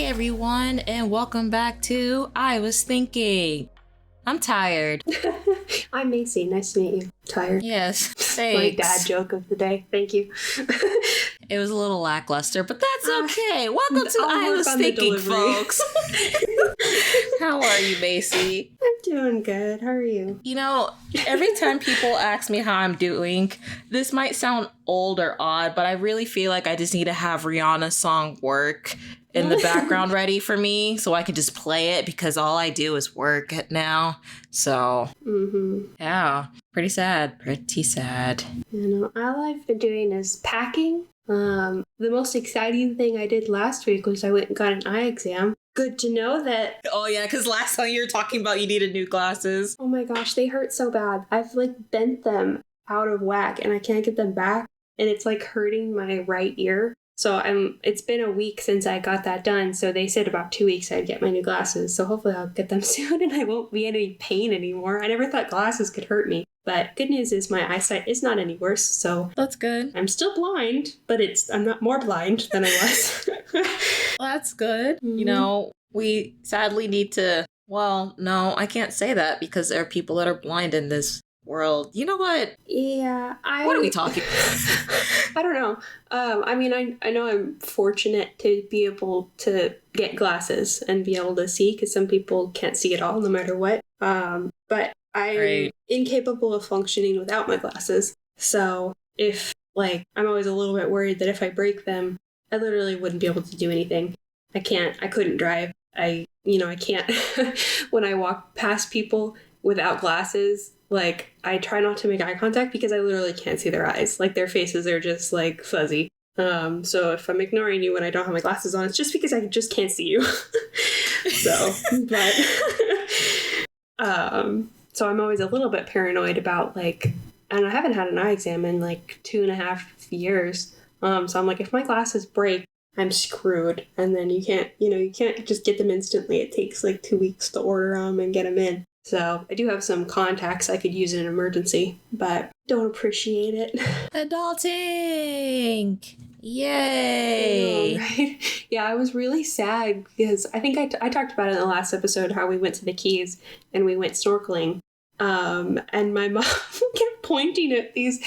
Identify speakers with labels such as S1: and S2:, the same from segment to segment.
S1: everyone, and welcome back to I Was Thinking. I'm tired.
S2: I'm Macy. Nice to meet you. Tired.
S1: Yes, thanks.
S2: My dad joke of the day. Thank you.
S1: It was a little lackluster, but that's okay. Welcome to I Was Thinking, folks. How are you, Macy?
S2: I'm doing good. How are you?
S1: You know, every time people ask me how I'm doing, this might sound old or odd, but I really feel like I just need to have Rihanna's song Work in the background ready for me so I can just play it because all I do is work now. So, yeah, pretty sad. Pretty sad.
S2: You know, all I've been doing is packing. The most exciting thing I did last week was I went and got an eye exam. Good to know that.
S1: Oh, yeah, because last time you were talking about you needed new glasses.
S2: Oh my gosh, they hurt so bad. I've bent them out of whack and I can't get them back. And it's hurting my right ear. So it's been a week since I got that done. So they said about 2 weeks I'd get my new glasses. So hopefully I'll get them soon and I won't be in any pain anymore. I never thought glasses could hurt me. But good news is my eyesight is not any worse. So
S1: that's good.
S2: I'm still blind, but I'm not more blind than I was.
S1: Well, that's good. Mm-hmm. You know, we sadly need to, well, no, I can't say that because there are people that are blind in this world. You know what?
S2: Yeah.
S1: What are we talking
S2: I don't know. I know I'm fortunate to be able to get glasses and be able to see because some people can't see at all no matter what. But I'm incapable of functioning without my glasses. So if I'm always a little bit worried that if I break them, I literally wouldn't be able to do anything. I couldn't drive. I can't when I walk past people without glasses. I try not to make eye contact because I literally can't see their eyes. Their faces are just fuzzy. So if I'm ignoring you when I don't have my glasses on, it's just because I just can't see you. So I'm always a little bit paranoid about and I haven't had an eye exam in 2.5 years. So I'm if my glasses break, I'm screwed. And then you can't just get them instantly. It takes 2 weeks to order them and get them in. So I do have some contacts I could use in an emergency, but don't appreciate it.
S1: Adulting! Yay!
S2: I know, right? Yeah, I was really sad because I think I talked about it in the last episode how we went to the Keys and we went snorkeling. And my mom kept pointing at these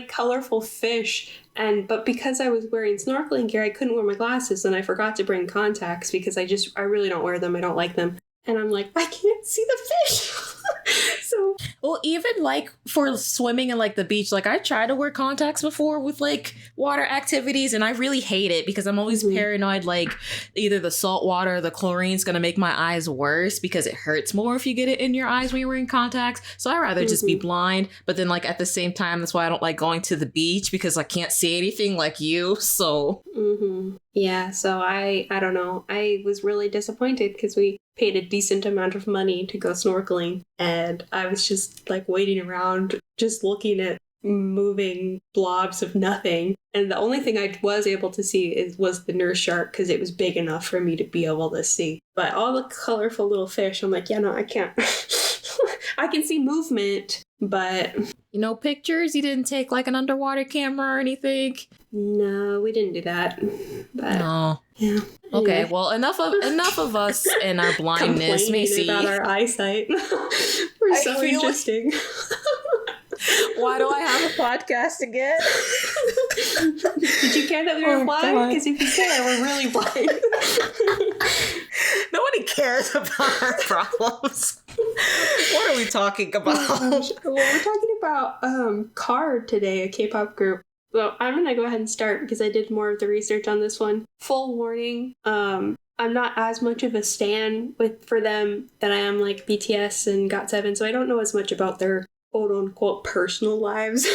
S2: colorful fish. But because I was wearing snorkeling gear, I couldn't wear my glasses and I forgot to bring contacts because I really don't wear them. I don't like them. And I'm I can't see the fish. So,
S1: well, even for swimming and the beach, I tried to wear contacts before with water activities, and I really hate it because I'm always paranoid either the salt water or the chlorine's gonna make my eyes worse because it hurts more if you get it in your eyes when you're wearing contacts. So I'd rather just be blind. But then at the same time, that's why I don't like going to the beach because I can't see anything like you. So
S2: yeah, so I don't know. I was really disappointed because we paid a decent amount of money to go snorkeling, and I was just waiting around just looking at moving blobs of nothing, and the only thing I was able to see was the nurse shark because it was big enough for me to be able to see, but all the colorful little fish, I'm yeah, no, I can't. I can see movement, but
S1: pictures. You didn't take an underwater camera or anything?
S2: No, we didn't do that. But
S1: no.
S2: Yeah.
S1: Okay,
S2: anyway.
S1: well, enough of us and our blindness, Macy.
S2: About our eyesight. We're so interesting.
S1: Why do I have a podcast again?
S2: Did you care that we were blind? Because if you care, we're really blind.
S1: Nobody cares about our problems. What are we talking about?
S2: Well, we're talking about KARD today, a K-pop group. Well, I'm going to go ahead and start because I did more of the research on this one. Full warning, I'm not as much of a stan for them that I am BTS and GOT7, so I don't know as much about their quote-unquote personal lives.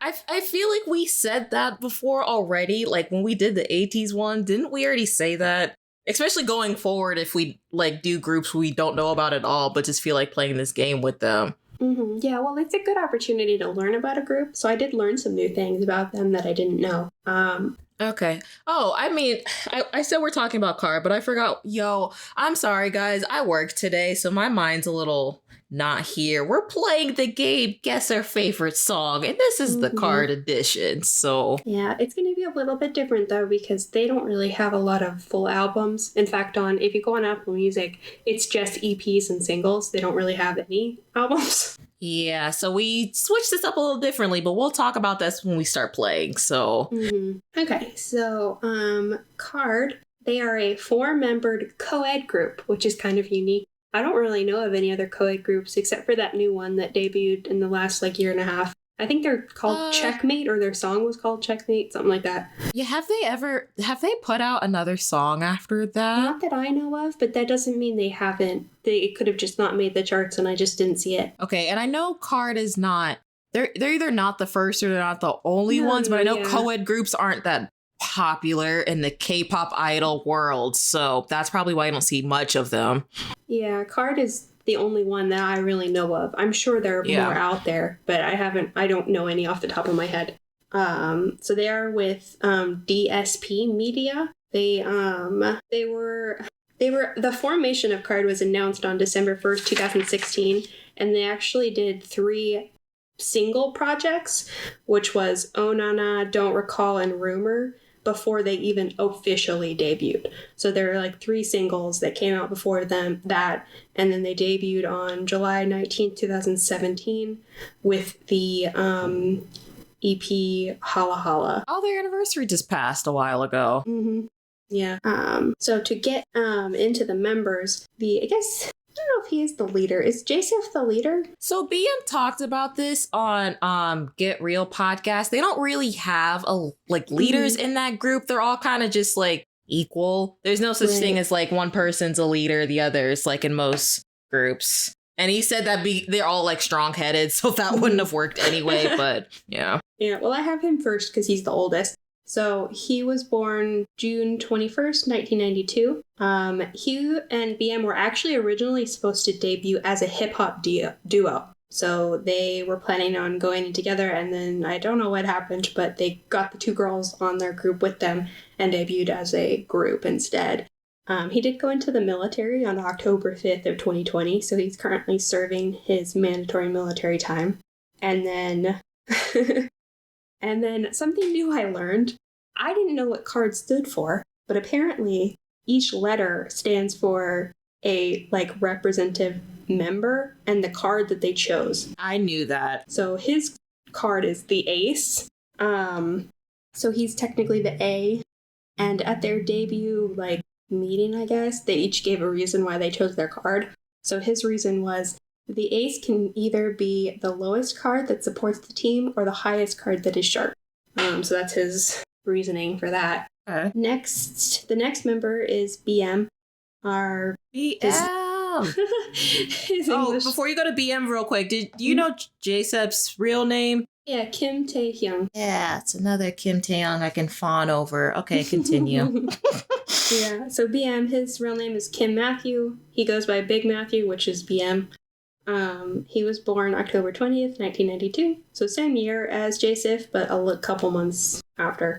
S1: I feel like we said that before already, when we did the 80s one. Didn't we already say that? Especially going forward if we do groups we don't know about at all, but just feel like playing this game with them.
S2: Mm-hmm. Yeah, well, it's a good opportunity to learn about a group. So I did learn some new things about them that I didn't know.
S1: Okay. Oh, I mean, I said we're talking about KARD, but I forgot. Yo, I'm sorry, guys. I work today, so my mind's a little not here. We're playing the game Guess Our Favorite Song, and this is the
S2: Mm-hmm.
S1: KARD edition, so.
S2: Yeah, it's going to be a little bit different though because they don't really have a lot of full albums. In fact, if you go on Apple Music, it's just EPs and singles. They don't really have any albums.
S1: Yeah, so we switched this up a little differently, but we'll talk about this when we start playing, so.
S2: Mm-hmm. Okay, so KARD, they are a 4-membered co-ed group, which is kind of unique. I don't really know of any other co-ed groups except for that new one that debuted in the last year and a half. I think they're called Checkmate, or their song was called Checkmate, something like that.
S1: Yeah, have they put out another song after that?
S2: Not that I know of, but that doesn't mean they haven't. It could have just not made the charts and I just didn't see it.
S1: Okay, and I know KARD is not, they're either not the first or they're not the only ones, but I know co-ed groups aren't that popular in the K-pop idol world, so that's probably why I don't see much of them.
S2: Yeah, KARD is the only one that I really know of. I'm sure there are more out there, but I don't know any off the top of my head. So they are with DSP Media. The formation of KARD was announced on December 1st, 2016, and they actually did 3 single projects, which was Oh Nana, Don't Recall, and Rumor, before they even officially debuted. So there are 3 singles that came out before that, and then they debuted on July 19th, 2017 with the EP Hala Hala.
S1: Oh, their anniversary just passed a while ago.
S2: Mm-hmm. Yeah. So to get into the members, I don't know if he is the leader. Is Jasif the leader?
S1: So BM talked about this on Get Real podcast. They don't really have leaders in that group. They're all kind of just equal. There's no such thing as one person's a leader, the others in most groups. And he said that they're all strong-headed, so that wouldn't have worked anyway, but yeah.
S2: Yeah, well, I have him first because he's the oldest. So he was born June 21st, 1992. He and BM were actually originally supposed to debut as a hip-hop duo. So they were planning on going in together, and then I don't know what happened, but they got the 2 girls on their group with them and debuted as a group instead. He did go into the military on October 5th of 2020, so he's currently serving his mandatory military time. And then... And then something new I learned. I didn't know what KARD stood for, but apparently each letter stands for a representative member and the card that they chose.
S1: I knew that.
S2: So his card is the ace. So he's technically the A. And at their debut meeting, I guess, they each gave a reason why they chose their card. So his reason was the ace can either be the lowest card that supports the team or the highest card that is sharp. So that's his reasoning for that.
S1: Okay.
S2: The next member is BM. Our
S1: BM.
S2: His English...
S1: Before you go to BM real quick, did you know Jasep's real name?
S2: Yeah, Kim Tae-hyung.
S1: Yeah, it's another Kim Tae-hyung I can fawn over. Okay, continue.
S2: Yeah, so BM, his real name is Kim Matthew. He goes by Big Matthew, which is BM. He was born October 20th, 1992, so same year as Jasif, but a couple months after.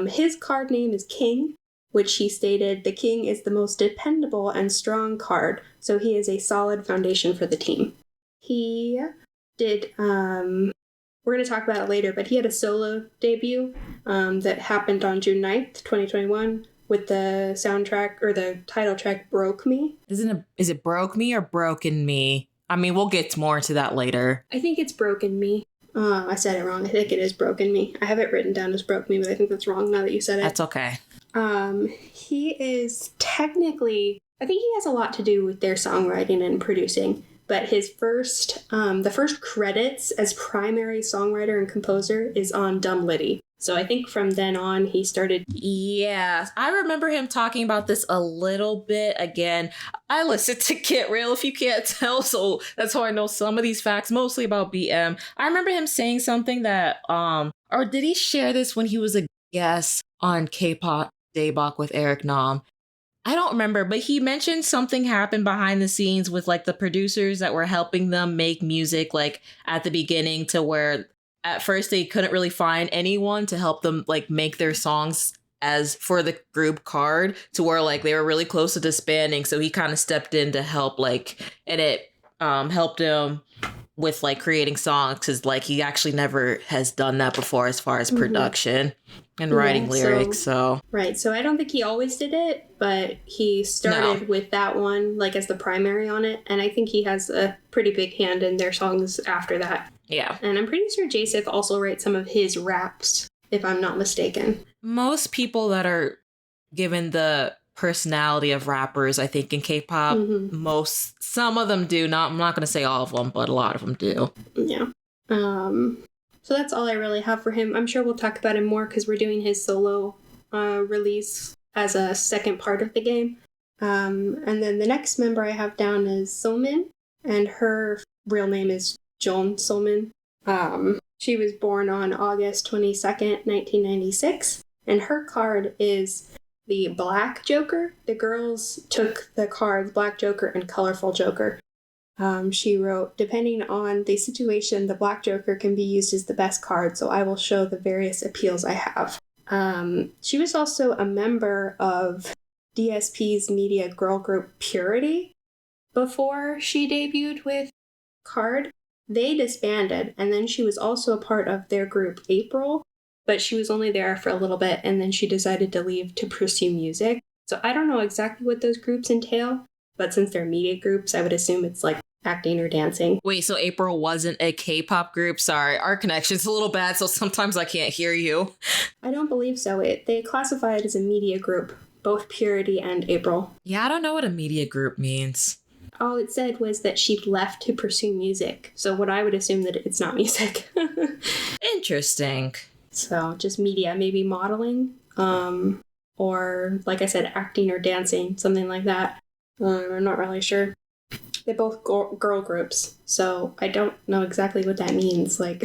S2: His card name is King, which he stated the king is the most dependable and strong card, so he is a solid foundation for the team. He did, we're going to talk about it later, but he had a solo debut that happened on June 9th, 2021, with the soundtrack, or the title track, Broke Me.
S1: Is it Broke Me or Broken Me? I mean, we'll get more into that later.
S2: I think it's Broken Me. I said it wrong. I think it is Broken Me. I have it written down as Broke Me, but I think that's wrong now that you said it.
S1: That's okay.
S2: He is technically... I think he has a lot to do with their songwriting and producing, but his the first credits as primary songwriter and composer is on Dumb Litty. So I think from then on, he started...
S1: Yeah, I remember him talking about this a little bit. Again, I listen to Get Real, if you can't tell, so that's how I know some of these facts, mostly about BM. I remember him saying something that, or did he share this when he was a guest on K-pop Daebak with Eric Nam? I don't remember, but he mentioned something happened behind the scenes with the producers that were helping them make music at the beginning, to where at first they couldn't really find anyone to help them make their songs as for the group KARD, to where like they were really close to disbanding, so he kind of stepped in to help, like, and it helped him with like creating songs, because like he actually never has done that before as far as production and writing lyrics. So
S2: right, so I don't think he always did it, but he started with that one like as the primary on it, and I think he has a pretty big hand in their songs after that.
S1: Yeah,
S2: and I'm pretty sure Jasif also writes some of his raps, if I'm not mistaken.
S1: Most people that are given the personality of rappers, I think, in K-pop, some of them do. I'm not going to say all of them, but a lot of them do.
S2: Yeah. So that's all I really have for him. I'm sure we'll talk about him more because we're doing his solo release as a second part of the game. And then the next member I have down is Somin, and her real name is Jeon Somin. She was born on August 22nd, 1996, and her card is the Black Joker. The girls took the cards Black Joker and Colorful Joker. She wrote, depending on the situation, the Black Joker can be used as the best card, so I will show the various appeals I have. She was also a member of DSP's media girl group Purity before she debuted with KARD. They disbanded, and then she was also a part of their group April, but she was only there for a little bit, and then she decided to leave to pursue music. So I don't know exactly what those groups entail, but since they're media groups, I would assume it's like acting or dancing.
S1: Wait, so April wasn't a K-pop group? Sorry, our connection's a little bad, so sometimes I can't hear you.
S2: I don't believe so. They classify it as a media group, both Purity and April.
S1: Yeah, I don't know what a media group means.
S2: All it said was that she left to pursue music, so what I would assume that it's not music.
S1: Interesting.
S2: So just media, maybe modeling, or like I said, acting or dancing, something like that. I'm not really sure. They're both girl groups, so I don't know exactly what that means. Like,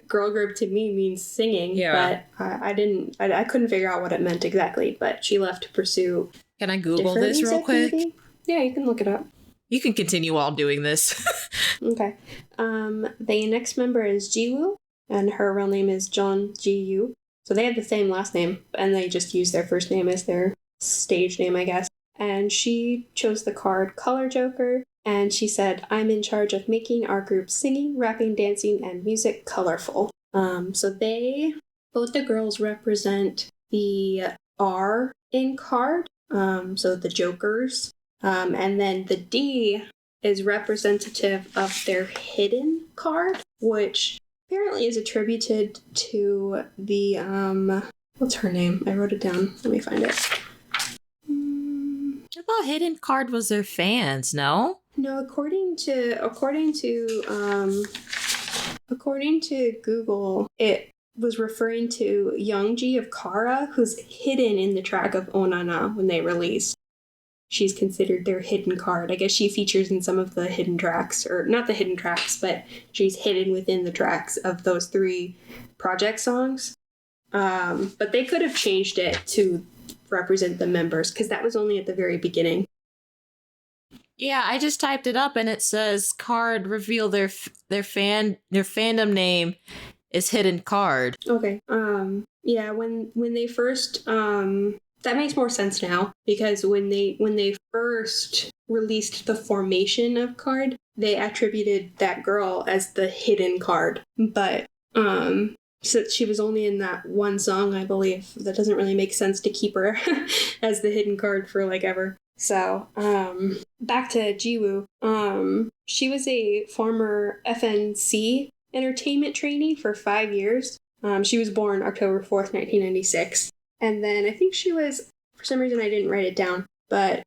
S2: girl group to me means singing, but I couldn't figure out what it meant exactly. But she left to pursue.
S1: Can I Google this real quick?
S2: Maybe? Yeah, you can look it up.
S1: You can continue while I'm doing this.
S2: Okay. The next member is Jiwoo, and her real name is Jeon Ji-yu. So they have the same last name, and they just use their first name as their stage name, I guess. And she chose the card Color Joker, and she said, I'm in charge of making our group singing, rapping, dancing, and music colorful. So both the girls represent the R in KARD, so the Jokers. And then the D is representative of their hidden card, which apparently is attributed to the, what's her name? I wrote it down. Let me find it.
S1: I thought hidden KARD was their fans, no?
S2: No, according to Google, it was referring to Youngji of Kara, who's hidden in the track of Onana when they released. She's considered their hidden card. I guess she features in some of the hidden tracks, or not the hidden tracks, but she's hidden within the tracks of those 3 project songs. But they could have changed it to represent the members, because that was only at the very beginning.
S1: Yeah, I just typed it up and it says KARD reveal their fandom name is hidden KARD.
S2: Okay. Yeah, when they first that makes more sense now, because when they first released the formation of KARD, they attributed that girl as the hidden KARD. But since she was only in that one song, I believe, that doesn't really make sense to keep her as the hidden KARD for like ever. So, back to Jiwoo. She was a former FNC entertainment trainee for 5 years. She was born October 4th, 1996. And then I think she was, for some reason I didn't write it down, but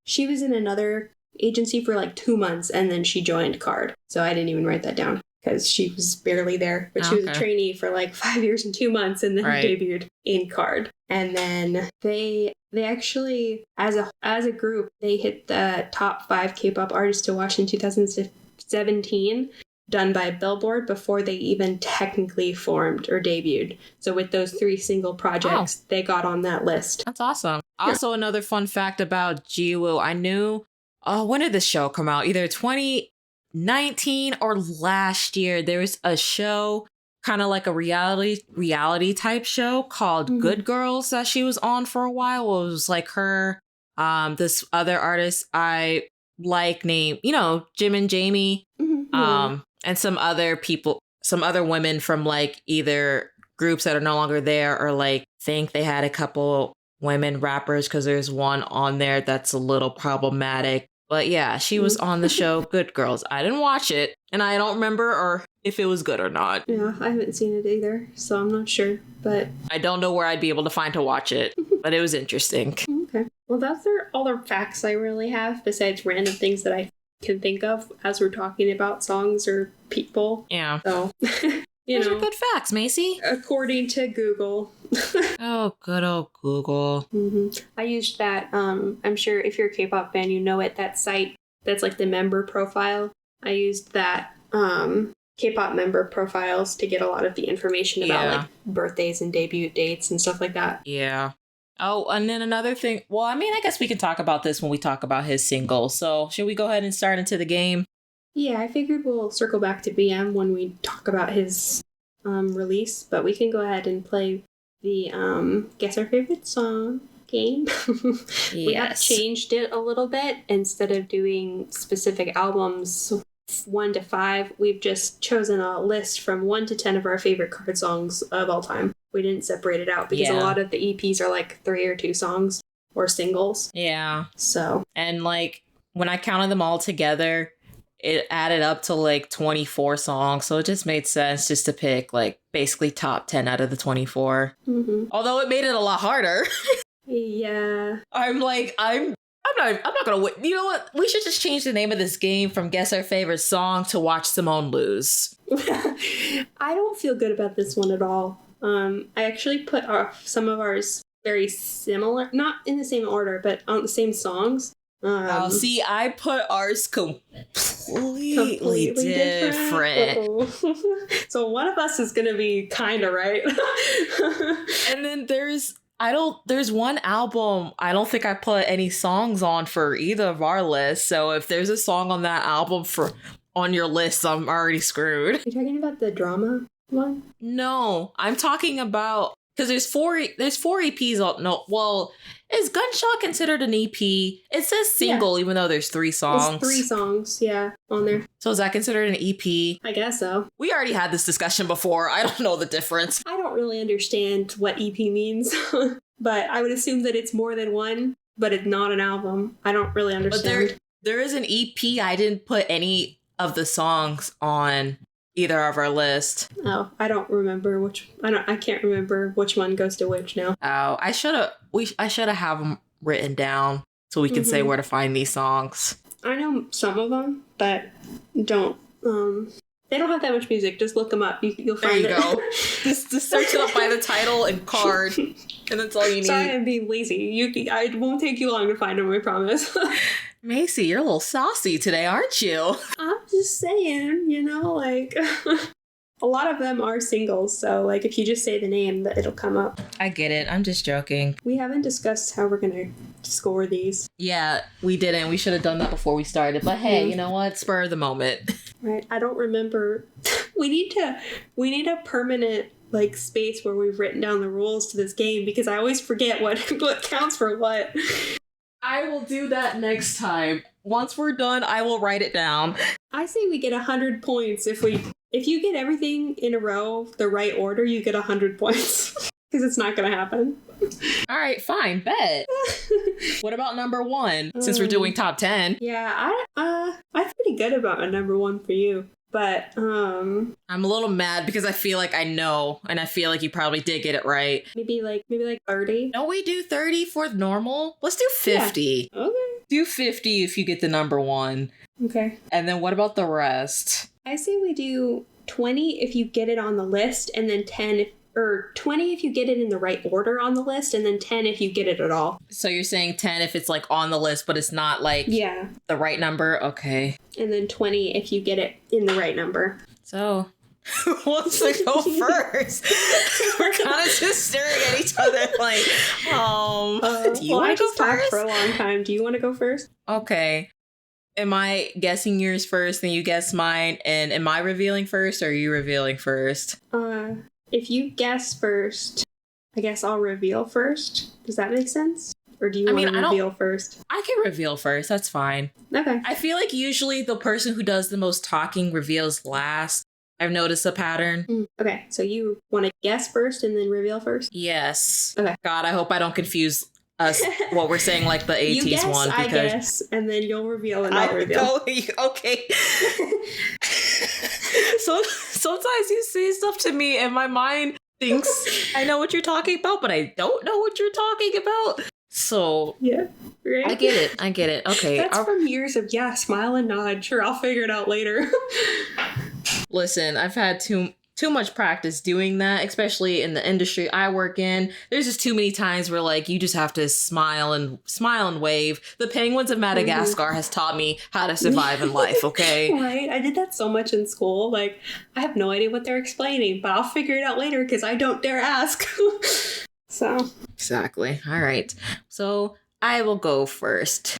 S2: she was in another agency for like 2 months, and then she joined KARD. So I didn't even write that down, because she was barely there. But she was a trainee for like 5 years and 2 months, and then debuted in KARD. And then they actually, as a group, they hit the top 5 K-pop artists to watch in 2017, done by Billboard, before they even technically formed or debuted. So with those 3 single projects, they got on that list.
S1: That's awesome. Yeah. Also, another fun fact about Jiwoo, I knew, when did this show come out? Either 2019 or last year, there was a show kind of like a reality type show called Good Girls that she was on for a while. It was like her, this other artist I like named, Jim and Jamie, and some other people, some other women from like either groups that are no longer there or like think they had a couple women rappers, because there's one on there that's a little problematic. But yeah, she was on the show Good Girls. I didn't watch it, and I don't remember or if it was good or not.
S2: Yeah, I haven't seen it either, so I'm not sure. But
S1: I don't know where I'd be able to find to watch it, but it was interesting.
S2: Okay. Well, that's all the facts I really have, besides random things that I can think of as we're talking about songs or people.
S1: Yeah.
S2: So,
S1: Those are good facts, Macy.
S2: According to Google.
S1: Oh, good old Google.
S2: I used that. I'm sure if you're a K-pop fan, you know it. That site that's like the member profile. I used that K-pop member profiles to get a lot of the information about like birthdays and debut dates and stuff like that.
S1: Yeah. Oh, and then another thing. Well, I mean, I guess we can talk about this when we talk about his single. So should we go ahead and start into the game?
S2: Yeah, I figured we'll circle back to BM when we talk about his release, but we can go ahead and play the Guess Our Favorite Song game. We have changed it a little bit. Instead of doing specific albums 1 to 5, we've just chosen a list from 1 to 10 of our favorite KARD songs of all time. We didn't separate it out because a lot of the EPs are like 3 or 2 songs or singles.
S1: Yeah.
S2: So.
S1: And like when I counted them all together, it added up to like 24 songs. So it just made sense just to pick like basically top 10 out of the 24. Although it made it a lot harder.
S2: Yeah.
S1: I'm not gonna win. You know what? We should just change the name of this game from Guess Our Favorite Song to Watch Simone Lose.
S2: I don't feel good about this one at all. I actually put some of ours very similar, not in the same order, but on the same songs.
S1: See, I put ours completely different.
S2: So one of us is gonna be kind of right.
S1: And then there's one album I don't think I put any songs on for either of our lists. So if there's a song on that album on your list, I'm already screwed.
S2: Are you talking about the drama one?
S1: No, I'm talking about, because there's four EPs. No, well, is Gunshot considered an EP? It says single, even though there's 3 songs.
S2: It's 3 songs, yeah, on there.
S1: So is that considered an EP?
S2: I guess so.
S1: We already had this discussion before. I don't know the difference.
S2: I don't really understand what EP means, but I would assume that it's more than one, but it's not an album. I don't really understand.
S1: But there is an EP. I didn't put any of the songs on either of our list.
S2: Oh, I don't remember I can't remember which one goes to which now.
S1: Oh, I should have have them written down so we can say where to find these songs.
S2: I know some of them, but they don't have that much music. Just look them up. You'll find it. There you go.
S1: just search it up by the title and KARD, and that's all you need.
S2: Sorry, I'm being lazy. I won't take you long to find them, I promise.
S1: Macy, you're a little saucy today, aren't you?
S2: I'm just saying, like, a lot of them are singles, so, like, if you just say the name, it'll come up.
S1: I get it. I'm just joking.
S2: We haven't discussed how we're gonna score these.
S1: Yeah, we didn't. We should have done that before we started, but hey, you know what? Spur of the moment.
S2: Right, I don't remember. We need a permanent, like, space where we've written down the rules to this game, because I always forget what counts for what.
S1: I will do that next time. Once we're done, I will write it down.
S2: I say we get 100 points if you get everything in a row, the right order, you get 100 points. Because it's not going to happen.
S1: All right, fine, bet. What about number 1? Since we're doing top 10.
S2: Yeah, I'm pretty good about a number 1 for you. But,
S1: I'm a little mad because I feel like I know, and I feel like you probably did get it right.
S2: Maybe like 30.
S1: Don't we do 30 for normal? Let's do 50.
S2: Yeah. Okay.
S1: Do 50 if you get the number 1.
S2: Okay.
S1: And then what about the rest?
S2: I say we do 20 if you get it on the list, and then 20 if you get it in the right order on the list, and then 10 if you get it at all.
S1: So you're saying 10 if it's like on the list, but it's not like the right number? Okay.
S2: And then 20 if you get it in the right number.
S1: So who wants to go first? We're kind of just staring at each other like, do you want to go first?
S2: For a long time. Do you want to go first?
S1: Okay. Am I guessing yours first, then you guess mine, and am I revealing first, or are you revealing first?
S2: If you guess first, I guess I'll reveal first. Does that make sense? Or do you want to reveal first?
S1: I can reveal first. That's fine.
S2: Okay.
S1: I feel like usually the person who does the most talking reveals last. I've noticed a pattern.
S2: Okay, so you want to guess first and then reveal first?
S1: Yes.
S2: Okay.
S1: God, I hope I don't confuse us what we're saying like the 80s
S2: you guess,
S1: one.
S2: Because I guess, and then you'll reveal and I'll reveal.
S1: Okay. So sometimes you say stuff to me and my mind thinks I know what you're talking about, but I don't know what you're talking about. So
S2: yeah, right.
S1: I get it. Okay.
S2: That's from years of smile and nod. Sure, I'll figure it out later.
S1: Listen, I've had too much practice doing that, especially in the industry I work in. There's just too many times where like you just have to smile and wave. The penguins of Madagascar has taught me how to survive in life, okay?
S2: Right. I did that so much in school. Like, I have no idea what they're explaining, but I'll figure it out later because I don't dare ask. So.
S1: Exactly. All right. So I will go first.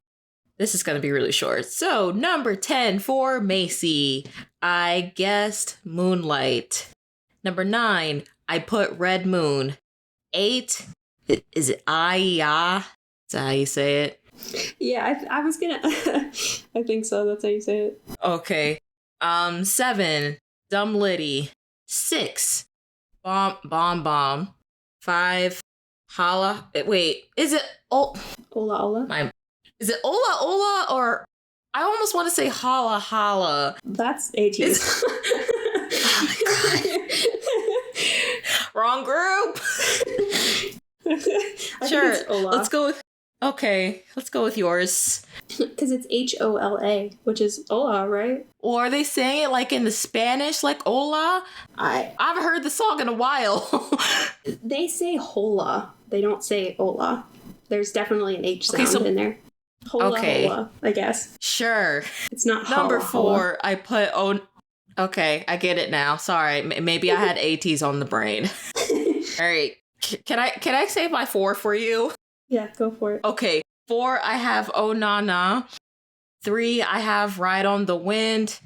S1: This is going to be really short. So number 10 for Macy, I guessed Moonlight. Number 9, I put Red Moon. 8, is it Aya? Is that how you say it?
S2: Yeah, I was gonna. I think so. That's how you say it.
S1: Okay. 7, Dumb Liddy. 6, Bomb. 5, Holla. Wait, is it
S2: Ola Ola?
S1: Is it Ola Ola or I almost want to say Holla Holla.
S2: That's ATs.
S1: Oh my God. Wrong group. Sure. Let's go with yours.
S2: Because it's HOLA, which is Ola, right?
S1: Or are they saying it like in the Spanish, like Ola? I haven't heard the song in a while.
S2: They say Hola. They don't say Ola. There's definitely an H sound in there. Hola, I guess.
S1: Sure.
S2: It's not
S1: Number
S2: holla,
S1: 4, I put okay, I get it now. Sorry. Maybe I had ATs on the brain. All right. Can I say my 4 for you?
S2: Yeah, go for it.
S1: Okay. 4, I have Oh Na Na. 3, I have Ride on the Wind.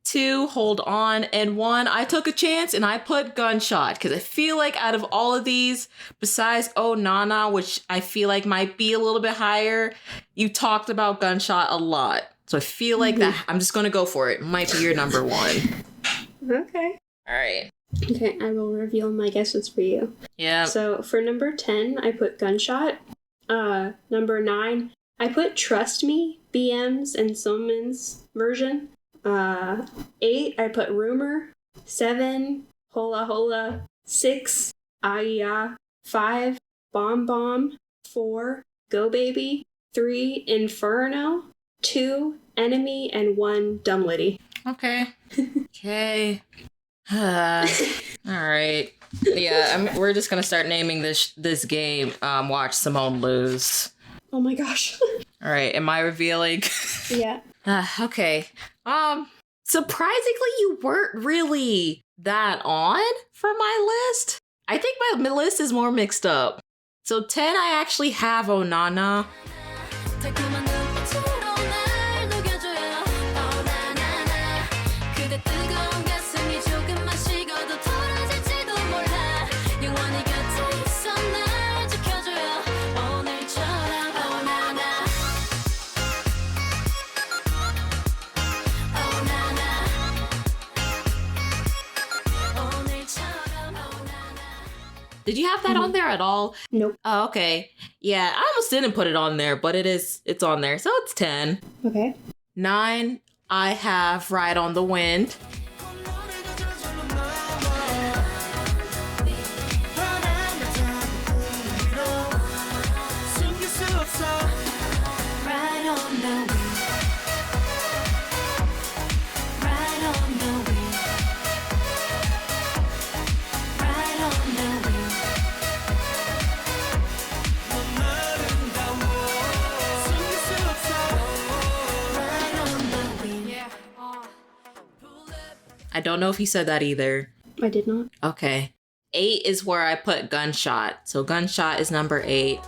S1: 2, Hold On. And 1, I took a chance and I put Gunshot. Because I feel like out of all of these, besides Oh Na Na, which I feel like might be a little bit higher, you talked about Gunshot a lot. So I feel like that I'm just going to go for it. Might be your number 1.
S2: Okay.
S1: All right.
S2: Okay, I will reveal my guesses for you.
S1: Yeah.
S2: So for number 10, I put Gunshot. Number 9, I put Trust Me, BM's and Simone's version. 8, I put Rumor. 7, Hola Hola. 6, Aya. 5, Bomb Bomb. 4, Go Baby. 3, Inferno. 2, Enemy. And 1, Dumb Liddy.
S1: Okay. Okay. All right. Yeah, we're just gonna start naming this game. Watch Simone lose.
S2: Oh my gosh.
S1: All right. Am I revealing?
S2: Yeah.
S1: Okay. Surprisingly, you weren't really that on for my list. I think my list is more mixed up. So 10, I actually have Onana. Did you have that on there at all?
S2: Nope.
S1: Oh, okay. Yeah, I almost didn't put it on there, but it's on there. So it's 10.
S2: Okay.
S1: 9, I have Ride on the Wind. I don't know if he said that either.
S2: I did not.
S1: Okay. 8 is where I put Gunshot. So Gunshot is number 8.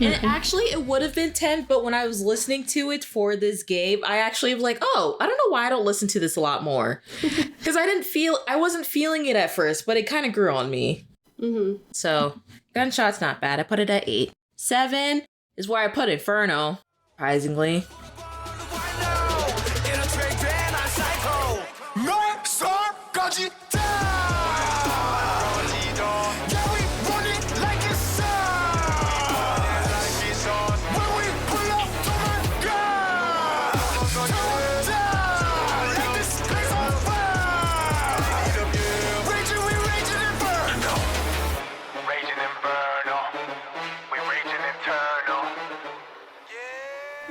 S1: And actually, it would have been 10, but when I was listening to it for this game, I actually was like, oh, I don't know why I don't listen to this a lot more. Because I wasn't feeling it at first, but it kind of grew on me. Mm-hmm. So, Gunshot's not bad. I put it at 8. 7 is where I put Inferno, surprisingly.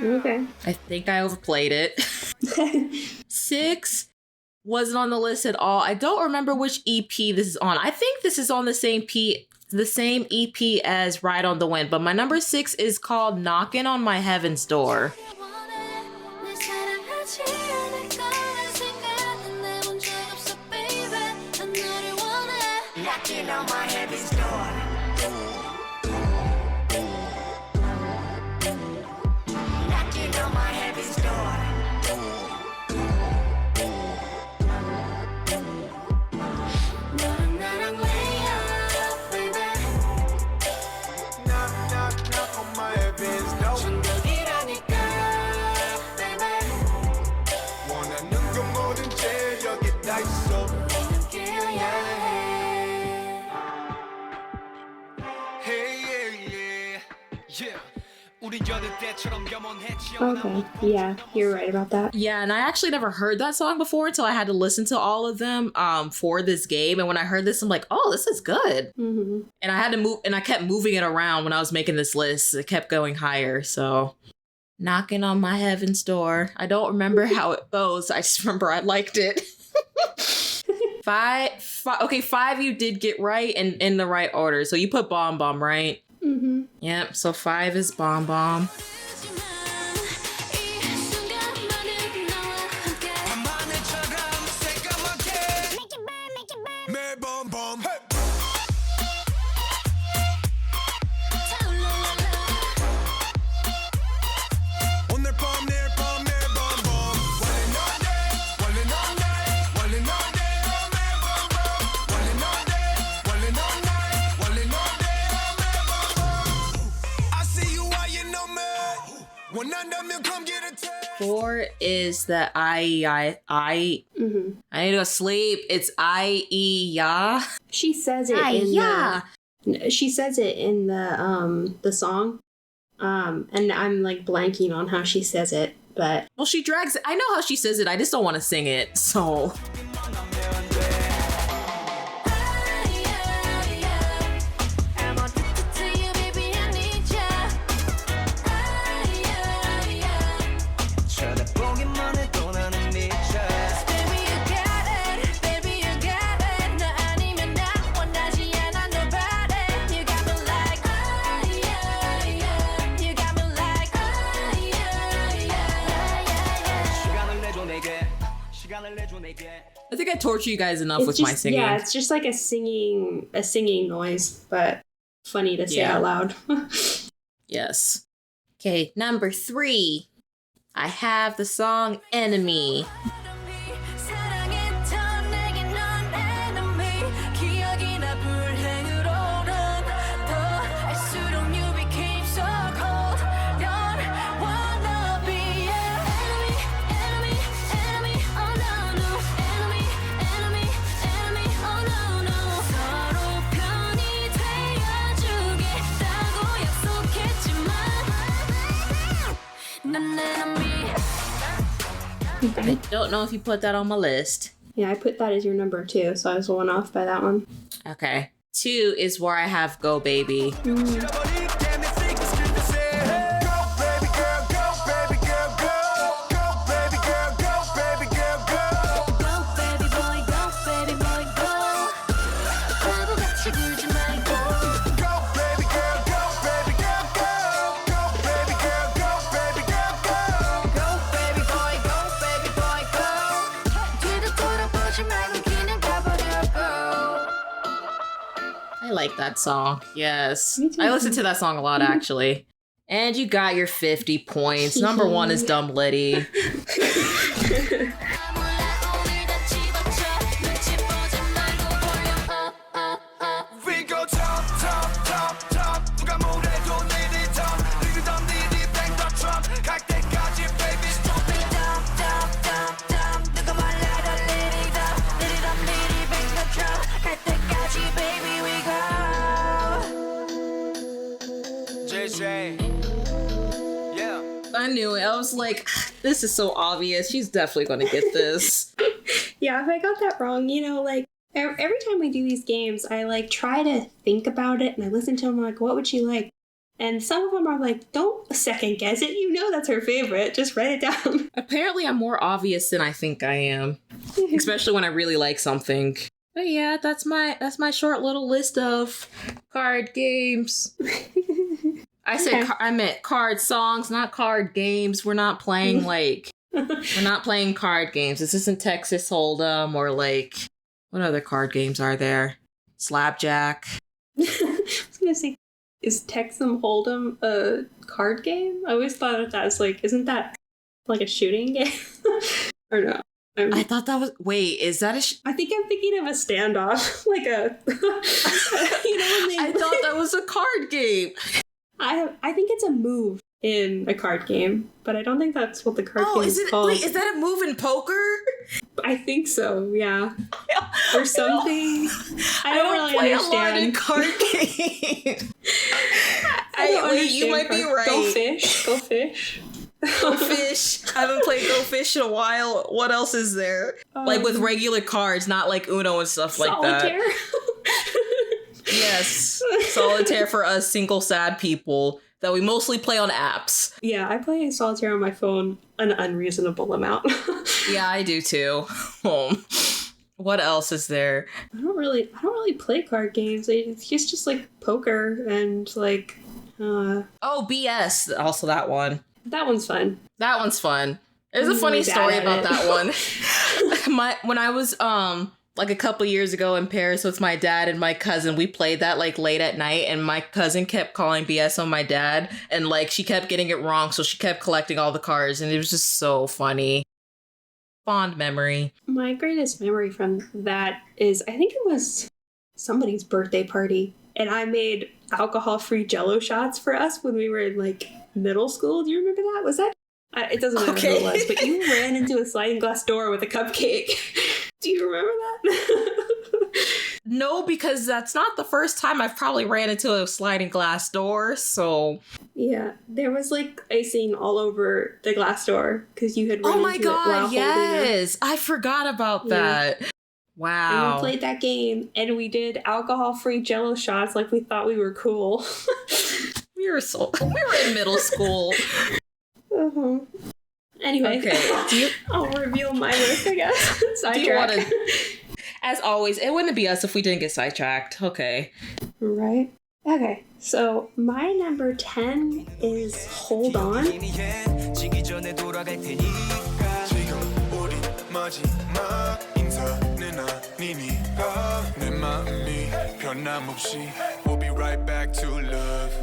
S2: Okay.
S1: I think I overplayed it. 6 wasn't on the list at all. I don't remember which EP this is on. I think this is on the same EP as Ride on the Wind, but my number 6 is called Knocking on My Heaven's Door. Knocking on my heaven's door.
S2: Okay, yeah, you're right about that.
S1: Yeah, and I actually never heard that song before until I had to listen to all of them for this game. And when I heard this, I'm like, oh, this is good. Mm-hmm. And I had to move, and I kept moving it around when I was making this list. It kept going higher, so... Knocking on My Heaven's Door. I don't remember how it goes. I just remember I liked it. 5 you did get right and in the right order. So you put Bomb Bomb, right? Mm-hmm. Yep, so 5 is Bomb Bomb. Four is the I need to go sleep. It's I-E-Ya.
S2: She says it she says it in the song. And I'm like blanking on how she says it, but
S1: well, she drags it. I know how she says it. I just don't want to sing it. So I think I torture you guys enough with my singing.
S2: Yeah, it's just like a singing noise, but funny to say out loud.
S1: Yes. Okay, number 3. I have the song Enemy. I don't know if you put that on my list.
S2: Yeah, I put that as your number 2, so I was one off by that one.
S1: Okay. 2 is where I have Go Baby. I like that song. Yes. I listen to that song a lot, actually. And you got your 50 points. Number 1 is Dumb Liddy. I knew it. I was like, this is so obvious. She's definitely going to get this.
S2: Yeah, if I got that wrong, like, every time we do these games, I, like, try to think about it, and I listen to them, I'm like, what would she like? And some of them are like, don't second guess it. That's her favorite. Just write it down.
S1: Apparently, I'm more obvious than I think I am. Especially when I really like something. But yeah, that's my short little list of card games. I meant card songs, not card games. We're not playing we're not playing card games. This isn't Texas Hold'em or like, what other card games are there? Slapjack.
S2: I was gonna say, is Texas Hold'em a card game? I always thought of that as like, isn't that like a shooting game? Or no?
S1: I thought that was, wait, is that
S2: I think I'm thinking of a standoff, like a,
S1: I thought that was a card game.
S2: I think it's a move in a card game, but I don't think that's what the card game is called.
S1: Wait, is that a move in poker?
S2: I think so, yeah. Or something. I don't really
S1: play
S2: understand.
S1: A lot in card games.
S2: I don't understand.
S1: You might be right.
S2: Go fish. Go fish.
S1: Go Fish. I haven't played Go Fish in a while. What else is there? Like with regular cards, not like Uno and stuff like that.
S2: Solitaire?
S1: Yes. Solitaire for us single sad people that we mostly play on apps.
S2: Yeah, I play Solitaire on my phone an unreasonable amount.
S1: Yeah, I do too. What else is there?
S2: I don't really play card games. It's just like poker and like
S1: Oh, BS. Also that one.
S2: That one's fun.
S1: That one's fun. There's a funny story about that one. When I was like a couple years ago in Paris with my dad and my cousin, we played that like late at night, and my cousin kept calling BS on my dad, and like she kept getting it wrong, so she kept collecting all the cards, and it was just so funny. Fond memory. My
S2: greatest memory from that is, I think it was somebody's birthday party, and I made alcohol-free Jell-O shots for us when we were in like middle school. Do you remember that? Was that? It doesn't matter who it was, but you ran into a sliding glass door with a cupcake. Do you remember that?
S1: No, because that's not the first time I've probably ran into a sliding glass door, so...
S2: Yeah, there was like icing all over the glass door because you had run into it while holding it. Oh my god, yes!
S1: I forgot about that. Wow.
S2: And we played that game, and we did alcohol-free Jell-O shots like we thought we were cool.
S1: We were in middle school.
S2: Uh-huh. Anyway,
S1: okay.
S2: I'll reveal my list, I guess. Sidetrack.
S1: As always, it wouldn't be us if we didn't get sidetracked. Okay.
S2: Right. Okay, so my number 10 is Hold On.
S3: We'll be right back to love.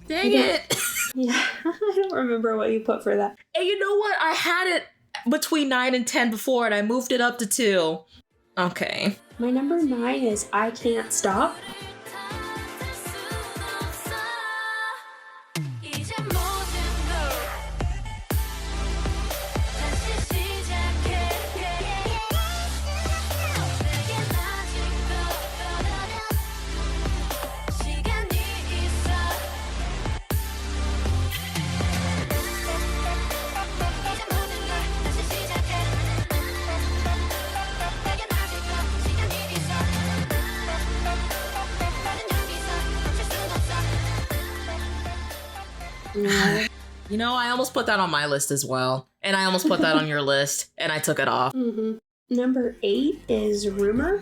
S1: Dang it.
S2: Yeah, I don't remember what you put for that.
S1: And you know what? I had it between 9 and 10 before, and I moved it up to 2. Okay.
S2: My number 9 is I Can't Stop.
S1: You know, I almost put that on my list as well. And I almost put that on your list, and I took it off.
S2: Mm-hmm. Number 8 is Rumor.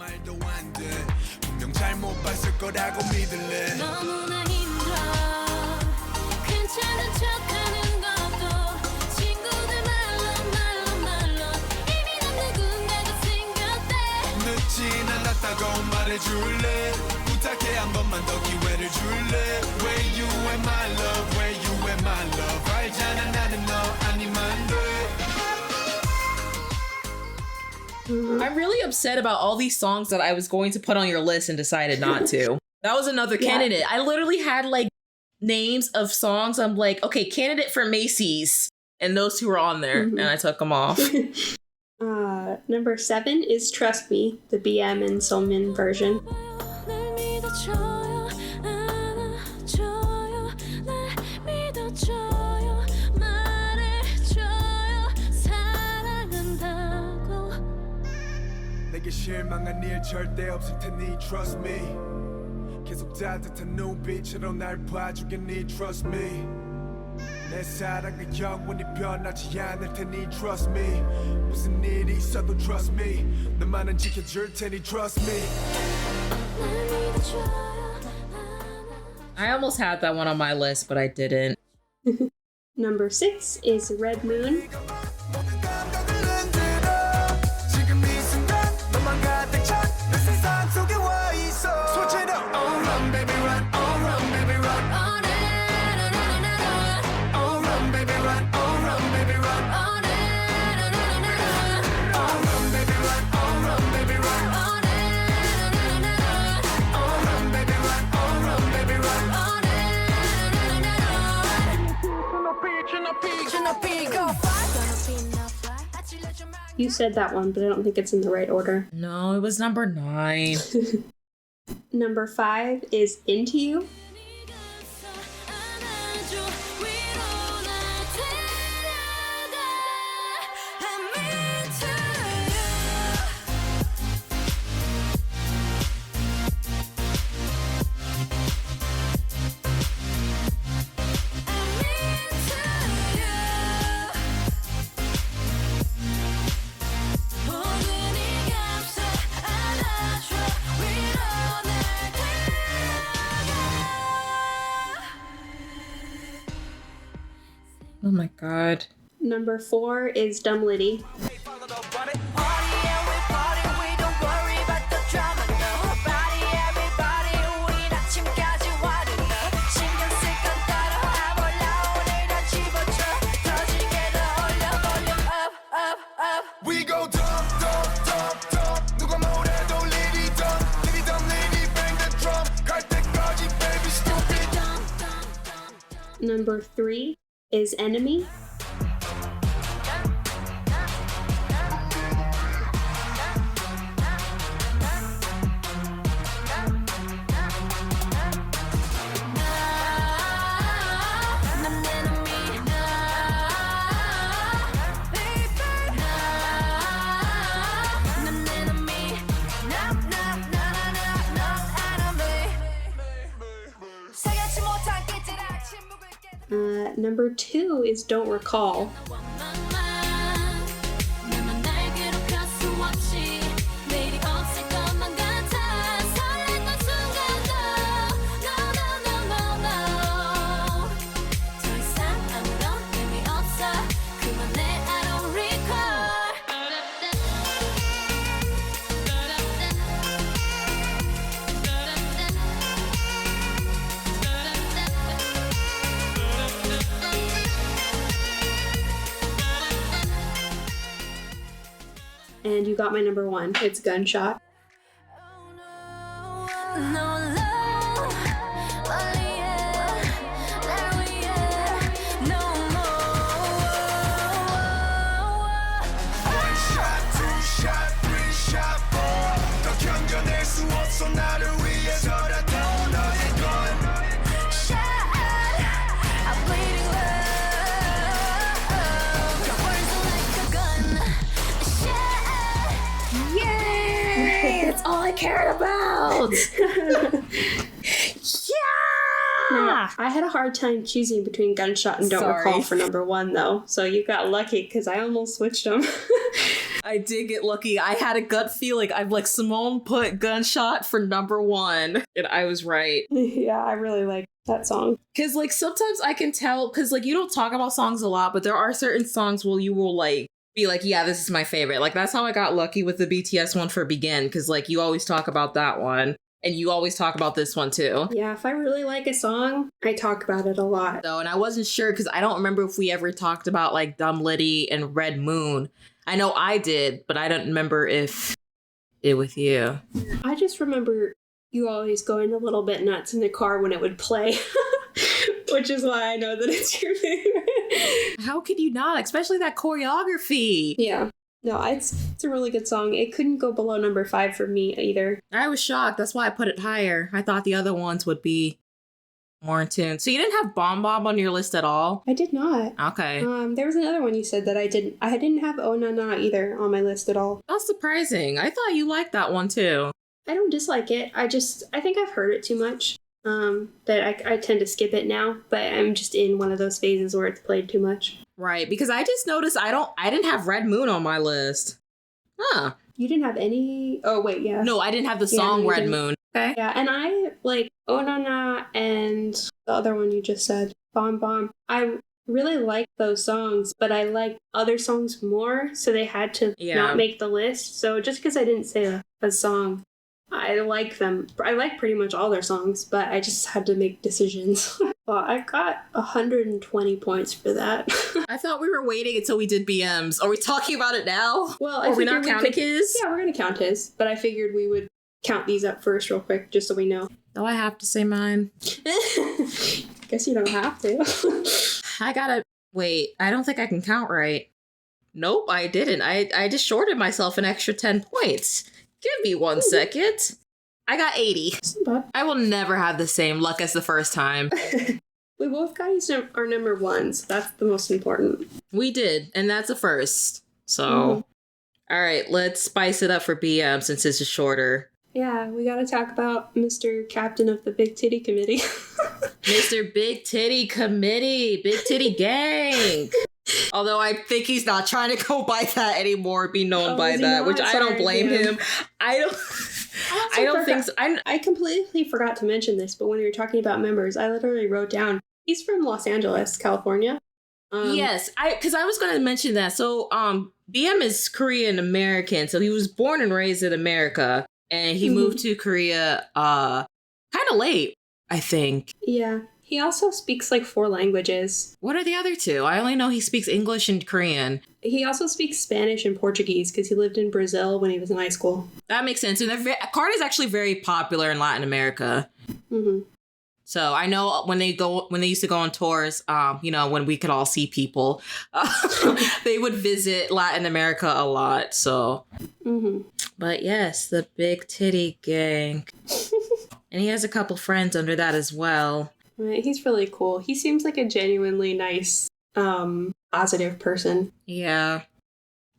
S1: I'm really upset about all these songs that I was going to put on your list and decided not to. That was another candidate. I literally had like names of songs. I'm like, okay, candidate for Macy's. And those two were on there, and I took them off.
S2: Number 7 is Trust Me, the BM and Somin version.
S3: 내게 실망한 일 절대 없을 테니 trust me 계속 따뜻한 눈빛으로 날 봐주겠니 trust me 내 사랑은 영원히 변하지 않을 테니 trust me 무슨 일이 있어도 trust me 너만은 지켜줄 테니 trust me
S1: I almost had that one on my list, but I didn't.
S2: Number 6 is Red Moon. You said that one, but I don't think it's in the right order.
S1: No, it was number 9.
S2: Number 5 is Into You.
S1: Oh my god.
S2: Number 4 is Dumb Litty. Number 3 is Enemy. Number 2 is Don't Recall. And you got my number 1. It's Gunshot.
S1: All I cared about. Yeah.
S2: Yeah, I had a hard time choosing between Gunshot and Don't Recall for number 1, though. So you got lucky because I almost switched them.
S1: I did get lucky. I had a gut feeling. I'm like, Simone put Gunshot for number 1. And I was right.
S2: Yeah, I really like that song.
S1: Because, like, sometimes I can tell, because, like, you don't talk about songs a lot, but there are certain songs where you will, like, be like, yeah, this is my favorite. Like, that's how I got lucky with the BTS one for Begin, because, like, you always talk about that one. And you always talk about this one, too.
S2: Yeah, if I really like a song, I talk about it a lot.
S1: So, and I wasn't sure, because I don't remember if we ever talked about, like, Dumb Litty and Red Moon. I know I did, but I don't remember if it with you.
S2: I just remember you always going a little bit nuts in the car when it would play. Which is why I know that it's your favorite.
S1: How could you not? Especially that choreography.
S2: Yeah. No, it's a really good song. It couldn't go below number 5 for me either.
S1: I was shocked. That's why I put it higher. I thought the other ones would be more in tune. So you didn't have Bomb Bomb on your list at all?
S2: I did not.
S1: Okay.
S2: There was another one you said that I didn't. I didn't have Oh Na Na either on my list at all.
S1: That's surprising. I thought you liked that one too.
S2: I don't dislike it. I think I've heard it too much. That I tend to skip it now, but I'm just in one of those phases where it's played too much.
S1: Right, because I just noticed I didn't have Red Moon on my list. Huh.
S2: You didn't have any? Oh, wait, yeah.
S1: No, I didn't have the song Red Moon. Okay.
S2: Yeah, and I like Oh Na Na and the other one you just said, Bomb Bomb. I really like those songs, but I like other songs more, so they had to not make the list. So just because I didn't say a song, I like them. I like pretty much all their songs, but I just had to make decisions. Well, I got 120 points for that.
S1: I thought we were waiting until we did BMs. Are we talking about it now?
S2: Well,
S1: are we not counting his?
S2: Yeah, we're going to count his, but I figured we would count these up first real quick, just so we know.
S1: Do I have to say mine?
S2: Guess you don't have to.
S1: I gotta... Wait, I don't think I can count right. Nope, I didn't. I just shorted myself an extra 10 points. Give me 1 second. I got 80. I will never have the same luck as the first time.
S2: We both got our number 1s. That's the most important.
S1: We did, and that's a first. So, all right, let's spice it up for BM since this is shorter.
S2: Yeah, we gotta talk about Mr. Captain of the Big Titty Committee.
S1: Mr. Big Titty Committee, Big Titty Gang. Although I think he's not trying to go by that anymore, be known by that, which I don't blame him. I don't think so.
S2: I completely forgot to mention this, but when we were talking about members, I literally wrote down, he's from Los Angeles, California.
S1: Yes, because I was going to mention that. So BM is Korean American, so he was born and raised in America, and he moved to Korea kind of late, I think.
S2: Yeah. He also speaks like 4 languages. What
S1: are the other 2? I only know he speaks English and Korean.
S2: He also speaks Spanish and Portuguese because he lived in Brazil when he was in high school.
S1: That makes sense. And KARD is actually very popular in Latin America. Mm-hmm. So I know when they used to go on tours, when we could all see people, they would visit Latin America a lot. So, but yes, the Big Titty Gang. And he has a couple friends under that as well.
S2: Right, he's really cool. He seems like a genuinely nice, positive person.
S1: Yeah.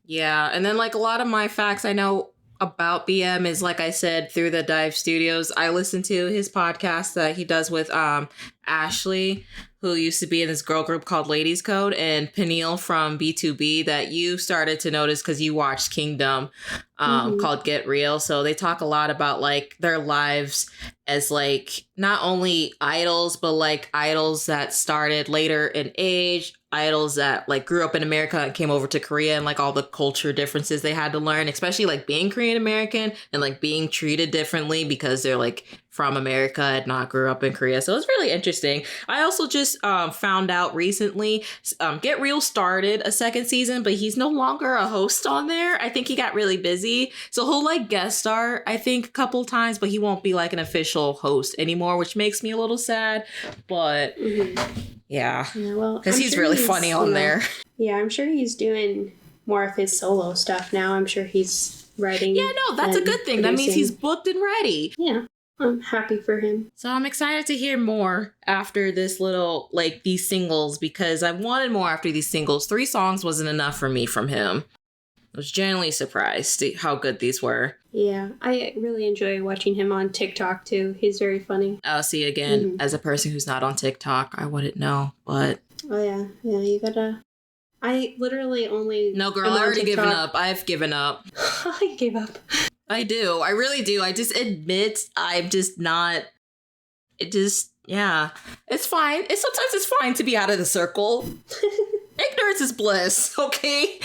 S1: Yeah. And then, like, a lot of my facts I know about BM is, like I said, through the Dive Studios. I listen to his podcast that he does with Ashley, who used to be in this girl group called Ladies Code, and Peniel from B2B that you started to notice because you watched Kingdom, called Get Real. So they talk a lot about, like, their lives as, like, not only idols, but, like, idols that started later in age, idols that, like, grew up in America and came over to Korea, and, like, all the culture differences they had to learn, especially, like, being Korean American and, like, being treated differently because they're, like, from America and not grew up in Korea. So it's really interesting. I also just found out recently, Get Real started a 2nd season, but he's no longer a host on there. I think he got really busy. So he'll, like, guest star, I think, a couple times, but he won't be, like, an official host anymore, which makes me a little sad. But yeah, well, because he's really funny on there.
S2: Yeah, I'm sure he's doing more of his solo stuff now. I'm sure he's writing.
S1: Yeah, no, that's a good thing. Producing. That means he's booked and ready.
S2: Yeah. I'm happy for him.
S1: So I'm excited to hear more after this little, like, these singles, because I wanted more after these singles. 3 songs wasn't enough for me from him. was genuinely surprised how good these were.
S2: Yeah, I really enjoy watching him on TikTok too. He's very funny.
S1: I'll see again, as a person who's not on TikTok, I wouldn't know, but...
S2: Oh yeah, you gotta... I literally only...
S1: No, girl, I already given up. I've given up.
S2: I gave up.
S1: I do. I really do. I just admit I'm just not... It just... Yeah. It's fine. Sometimes it's fine to be out of the circle. Ignorance is bliss, okay?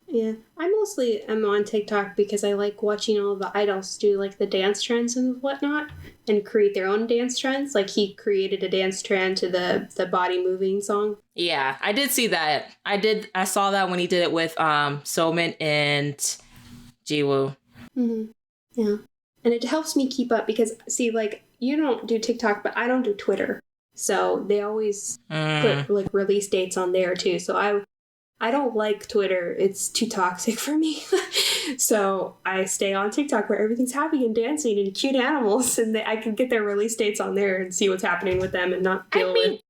S2: Yeah. I mostly am on TikTok because I like watching all the idols do like the dance trends and whatnot and create their own dance trends. Like he created a dance trend to the body moving song.
S1: Yeah, I did see that. I saw that when he did it with Simone and Jiwoo.
S2: Mm-hmm. Yeah. And it helps me keep up because, see, like, you don't do TikTok, but I don't do Twitter. So they always put like release dates on there too. So I don't like Twitter. It's too toxic for me. So I stay on TikTok where everything's happy and dancing and cute animals, and I can get their release dates on there and see what's happening with them and not deal with.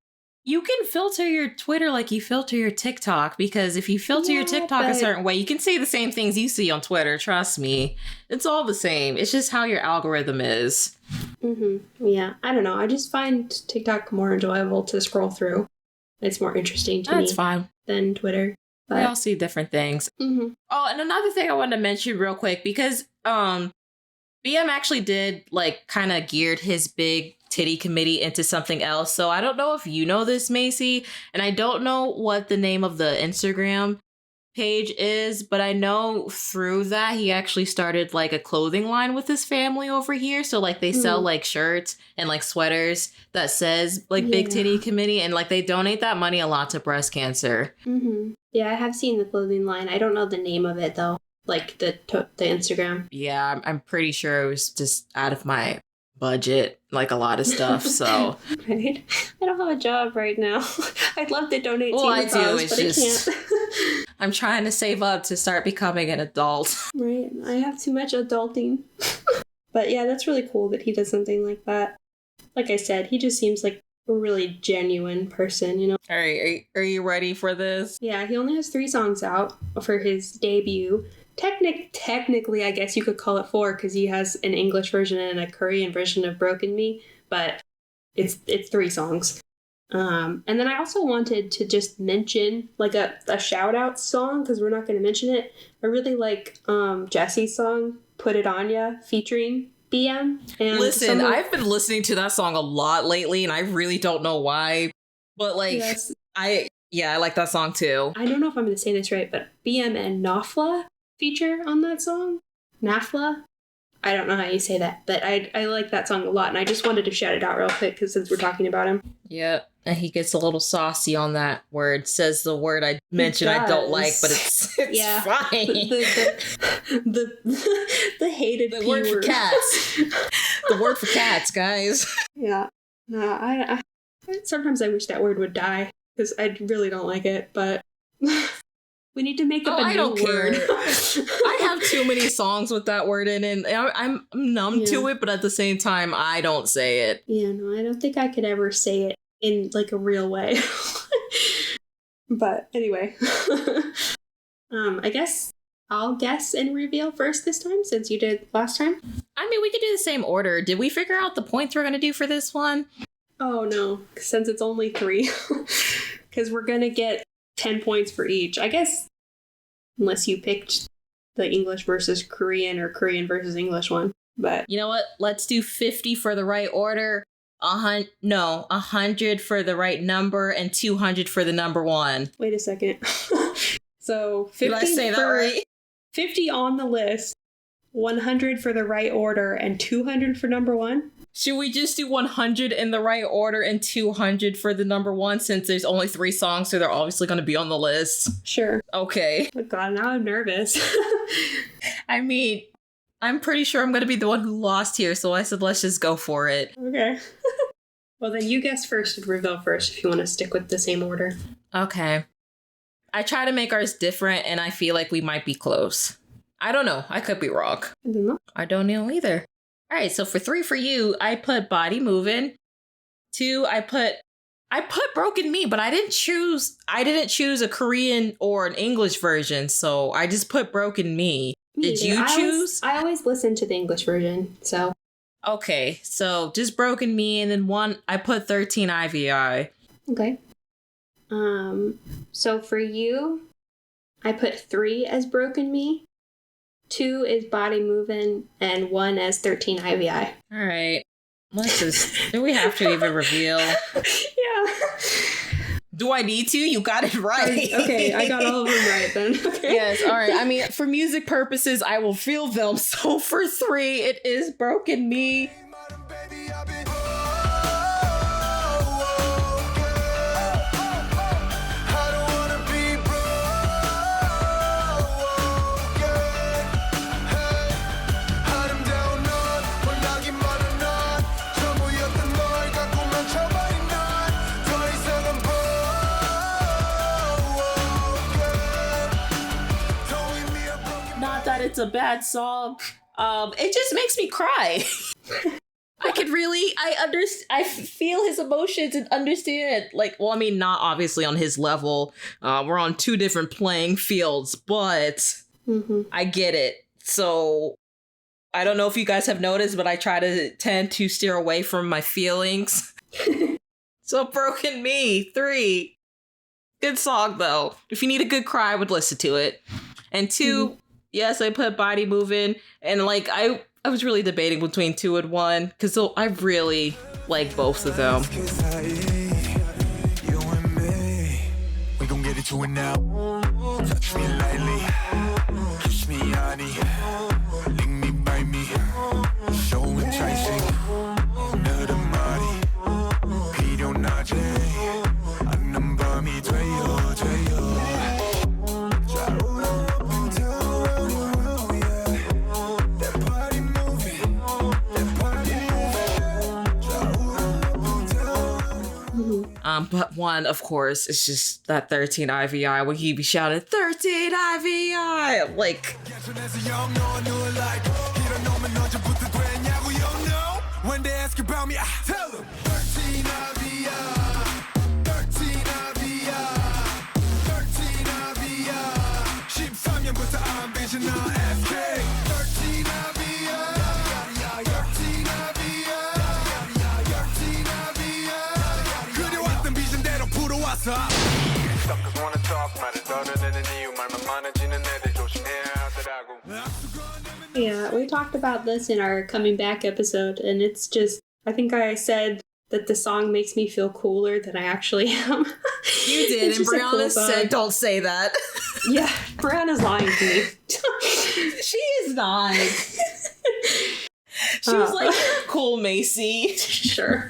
S1: You can filter your Twitter like you filter your TikTok, because if you filter your TikTok a certain way, you can see the same things you see on Twitter. Trust me. It's all the same. It's just how your algorithm is.
S2: Mm-hmm. Yeah. I don't know. I just find TikTok more enjoyable to scroll through. It's more interesting to me.
S1: That's fine.
S2: Than Twitter.
S1: But we all see different things.
S2: Mm-hmm.
S1: Oh, and another thing I wanted to mention real quick, because BM actually did like kind of geared his big titty committee into something else. So I don't know if you know this, Macy, and I don't know what the name of the Instagram page is, but I know through that he actually started like a clothing line with his family over here. So like they sell like shirts and like sweaters that says like big titty committee, and like they donate that money a lot to breast cancer.
S2: Mm-hmm. Yeah, I have seen the clothing line. I don't know the name of it though, like the Instagram.
S1: Yeah, I'm pretty sure it was just out of my budget, like a lot of stuff. So
S2: right, I don't have a job right now. I'd love to donate to
S1: I
S2: you,
S1: do. It's
S2: but
S1: just
S2: I can't.
S1: I'm trying to save up to start becoming an adult.
S2: Right, I have too much adulting. But yeah, that's really cool that he does something like that. Like I said, he just seems like a really genuine person, you know.
S1: All right, are you ready for this?
S2: Yeah, he only has 3 songs out for his debut. Technically, I guess you could call it 4 because he has an English version and a Korean version of Broken Me, but it's 3 songs. And then I also wanted to just mention like a shout out song, because we're not going to mention it. I really like Jesse's song "Put It On Ya" featuring BM. And
S1: listen, I've been listening to that song a lot lately, and I really don't know why, but like I like that song too.
S2: I don't know if I'm going to say this right, but BM and Nafla feature on that song. Nafla? I don't know how you say that, but I like that song a lot, and I just wanted to shout it out real quick because since we're talking about him.
S1: Yeah, and he gets a little saucy on that word. Says the word I mentioned I don't like, but it's fine.
S2: The hated
S1: the word for cats. The word for cats, guys.
S2: Yeah. No, I sometimes I wish that word would die because I really don't like it, but we need to make up a new word.
S1: I have too many songs with that word in it, and I'm numb to it, but at the same time, I don't say it.
S2: Yeah, no, I don't think I could ever say it in like a real way. But anyway, I guess I'll guess and reveal first this time since you did last time.
S1: I mean, we could do the same order. Did we figure out the points we're going to do for this one?
S2: Oh, no, since it's only 3. Because we're going to get 10 points for each. I guess, unless you picked the English versus Korean or Korean versus English one. But
S1: you know what? Let's do 50 for the right order. 100 for the right number, and 200 for the number 1.
S2: Wait a second. So 50
S1: Did I say that right?
S2: 50 on the list, 100 for the right order, and 200 for number 1.
S1: Should we just do 100 in the right order and 200 for the number 1, since there's only 3 songs, so they're obviously going to be on the list?
S2: Sure.
S1: Okay.
S2: Oh God, now I'm nervous.
S1: I mean, I'm pretty sure I'm going to be the one who lost here, so I said let's just go for it.
S2: Okay. Well, then you guess first and reveal first if you want to stick with the same order.
S1: Okay. I try to make ours different, and I feel like we might be close. I don't know. I could be wrong.
S2: I don't know.
S1: I don't know either. All right, so for 3 for you, I put Body Movin'. 2, I put I put Broken Me, but I didn't choose a Korean or an English version, so I just put Broken Me. Did you choose?
S2: I always listen to the English version, so.
S1: Okay, so just Broken Me, and then one, I put 13 IVI.
S2: Okay. So for you, I put 3 as Broken Me, 2 is Body Movin', and 1 as 13 IVI.
S1: All right. Let's just, do we have to even reveal?
S2: Yeah.
S1: Do I need to? You got it right.
S2: Okay, I got all of them right then. Okay.
S1: Yes, all right. I mean, for music purposes, I will feel them. So for 3, it is Broken Me. It's a bad song. It just makes me cry. I feel his emotions and understand. Like, well, I mean, not obviously on his level. We're on 2 different playing fields, but I get it. So I don't know if you guys have noticed, but I tend to steer away from my feelings. So Broken Me, 3. Good song though. If you need a good cry, I would listen to it. And 2, yes, I put Body Movin', and like I was really debating between 2 and 1 because I really like both of them.
S3: You and me, we gon' get into it now. Touch me lightly, kiss me honey, lick me, bite me, so enticing. 너를 말이 필요나지, 않는 밤이 돼요.
S1: But 1, of course, is just that 13 IVI when he be shouting 13 IVI. I'm like,
S3: when they ask about me, I tell them 13 IVI, 13 IVI, 13 IVI. 13년부터 ambition now FK 13 IVI, 13 IVI, 13 IVI. 그려왔던 비전대로 불어왔어. Suckers wanna talk, 말을 덜어내는 이유 말만 많아지는 애들 조심해야 하더라고.
S2: Yeah, we talked about this in our coming back episode, and it's just, I think I said that the song makes me feel cooler than I actually am.
S1: You did, and Brianna said, don't say that.
S2: Yeah, Brianna's lying to me.
S1: She is not. She was like, you're cool, Macy.
S2: Sure.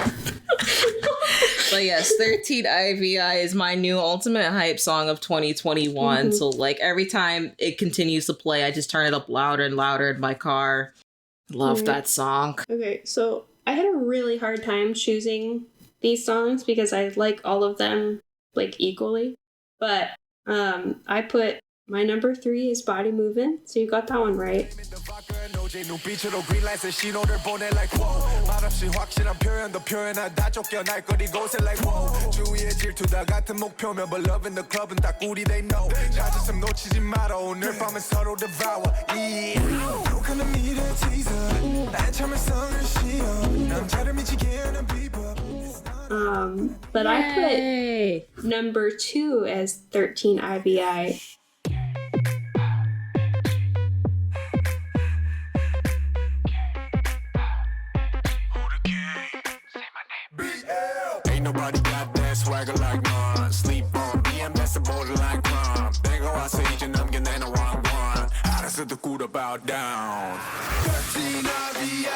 S1: But yes, 13 IVI is my new ultimate hype song of 2021. So like every time it continues to play, I just turn it up louder and louder in my car. Love that song.
S2: Okay, so I had a really hard time choosing these songs because I like all of them like equally. But I put my number 3 is Body Movin', so you got that one right. But
S1: Yay.
S2: I put number 2 as 13 IVI.
S3: Ain't nobody got that swagger like mine. Sleep on me, I'm that's a borderline crime. 내가 와서 이제 남겨 내놔 one. 알아서 듣고 bow down. 13 IVI.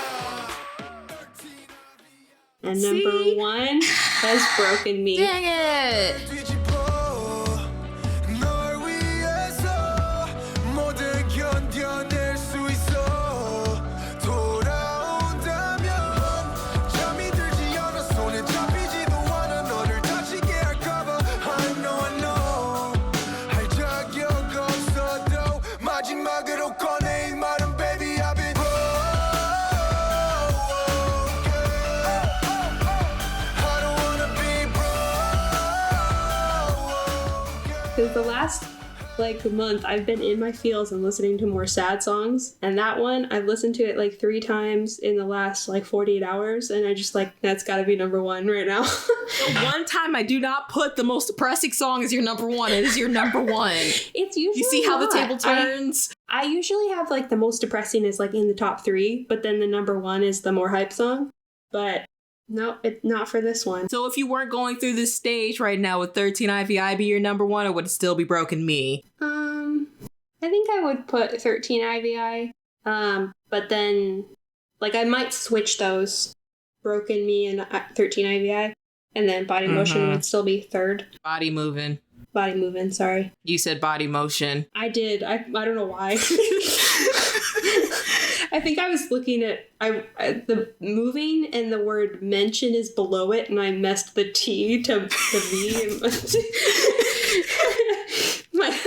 S2: And number 1 has Broken Me.
S1: Dang it!
S2: the last like month I've been in my feels and listening to more sad songs, and that one I've listened to it like 3 times in the last like 48 hours, and I just like, that's gotta be number 1 right now.
S1: The one time I do not put the most depressing song as your number 1, it is your number 1.
S2: It's usually
S1: you see how
S2: not.
S1: the table turns.
S2: I usually have like the most depressing is like in the top 3, but then the number 1 is the more hype song. But no, it's not for this one.
S1: So if you weren't going through this stage right now, would 13 IVI be your number 1, or would it still be Broken Me?
S2: I think I would put 13 IVI. But then, like, I might switch those. Broken Me and 13 IVI. And then Body Motion would still be 3rd.
S1: Body Moving,
S2: sorry.
S1: You said Body Motion.
S2: I did. I don't know why. I think I was looking at the moving and the word mention is below it, and I messed the T to the V. My